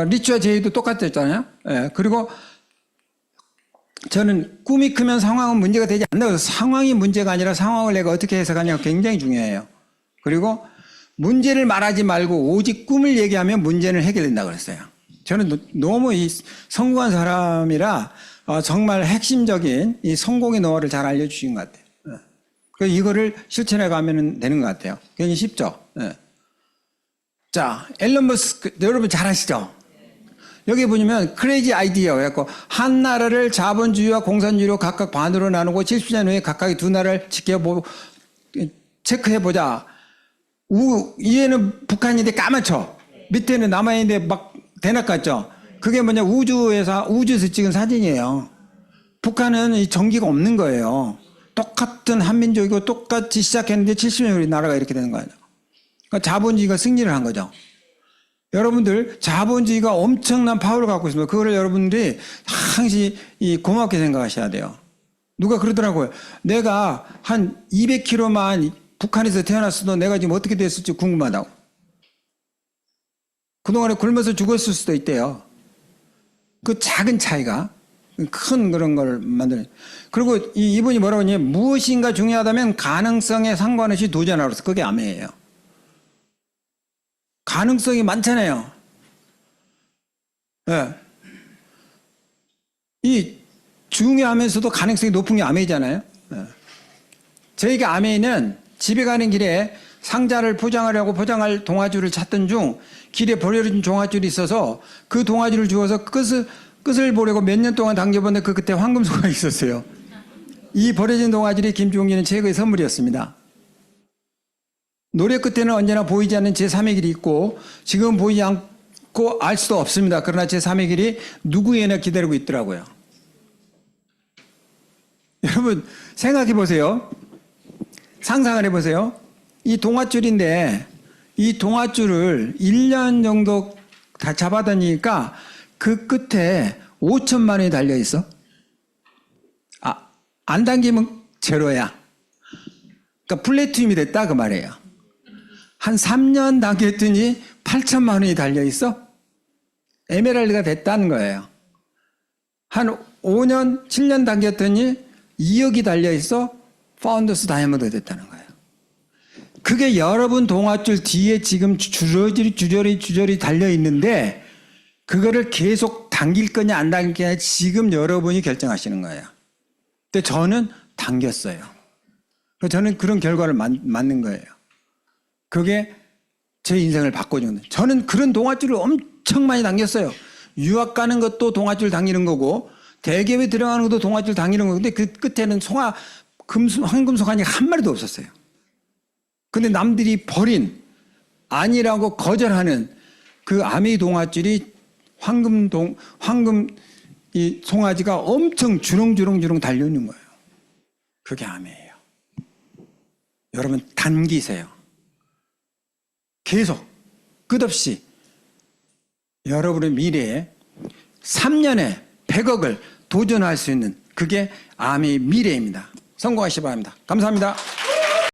A: 리치와 제이도 똑같았잖아요. 예, 그리고 저는 꿈이 크면 상황은 문제가 되지 않는다고 해서 상황이 문제가 아니라 상황을 내가 어떻게 해석하냐가 굉장히 중요해요. 그리고 문제를 말하지 말고 오직 꿈을 얘기하면 문제는 해결된다고 그랬어요. 저는 너무 이 성공한 사람이라 정말 핵심적인 이 성공의 노하우를 잘 알려주신 것 같아요. 그래서 이거를 실천해 가면 되는 것 같아요. 굉장히 쉽죠. 자, 앨런 머스크 여러분 잘 아시죠? 여기 보시면 크레이지 아이디어 그래갖고 한 나라를 자본주의와 공산주의로 각각 반으로 나누고 70년 후에 각각의 두 나라를 지켜보고 체크해보자. 위에는 북한인데 까맣죠? 밑에는 남한인데 막 대낮 같죠? 그게 뭐냐, 우주에서 찍은 사진이에요. 북한은 이 전기가 없는 거예요. 똑같은 한민족이고 똑같이 시작했는데 70년 후에 나라가 이렇게 되는 거예요. 그러니까 자본주의가 승리를 한 거죠. 여러분들, 자본주의가 엄청난 파워를 갖고 있습니다. 그거를 여러분들이 항상 고맙게 생각하셔야 돼요. 누가 그러더라고요. 내가 한 200km만 북한에서 태어났어도 내가 지금 어떻게 됐을지 궁금하다고. 그동안에 굶어서 죽었을 수도 있대요. 그 작은 차이가 큰 그런 걸 만드는. 그리고 이분이 뭐라고 하냐면 무엇인가 중요하다면 가능성에 상관없이 도전하라. 그게 암이에요. 가능성이 많잖아요. 예. 이 중요하면서도 가능성이 높은 게 아메이잖아요. 예. 저희가 아메이는 집에 가는 길에 상자를 포장하려고 포장할 동아줄을 찾던 중 길에 버려진 동아줄이 있어서 그 동아줄을 주워서 끝을 보려고 몇 년 동안 당겨봤는데 그 끝에 황금소가 있었어요. 이 버려진 동아줄이 김종규는 최고의 선물이었습니다. 노래 끝에는 언제나 보이지 않는 제3의 길이 있고 지금 보이지 않고 알 수도 없습니다. 그러나 제3의 길이 누구에나 기다리고 있더라고요. 여러분 생각해 보세요. 상상을 해보세요. 이 동아줄인데 이 동아줄을 1년 정도 다 잡아다니니까 그 끝에 5천만 원이 달려있어. 안 당기면 제로야. 그러니까 플래티늄이 됐다 그 말이에요. 한 3년 당겼더니 8천만 원이 달려있어. 에메랄드가 됐다는 거예요. 한 5년, 7년 당겼더니 2억이 달려있어 파운더스 다이아몬드가 됐다는 거예요. 그게 여러분 동아줄 뒤에 지금 주저리 달려있는데 그거를 계속 당길 거냐 안 당길 거냐 지금 여러분이 결정하시는 거예요. 근데 저는 당겼어요. 저는 그런 결과를 맞는 거예요. 그게 제 인생을 바꿔준 거예요. 저는 그런 동아줄을 엄청 많이 당겼어요. 유학 가는 것도 동아줄 당기는 거고 대기업에 들어가는 것도 동아줄 당기는 거고 근데 그 끝에는 황금송아지가 한 마리도 없었어요. 근데 남들이 버린 아니라고 거절하는 그 아메이 동아줄이 황금 이 송아지가 엄청 주렁주렁 달려있는 거예요. 그게 아메이예요. 여러분 당기세요. 계속 끝없이 여러분의 미래에 3년에 100억을 도전할 수 있는 그게 아메이 미래입니다. 성공하시기 바랍니다. 감사합니다.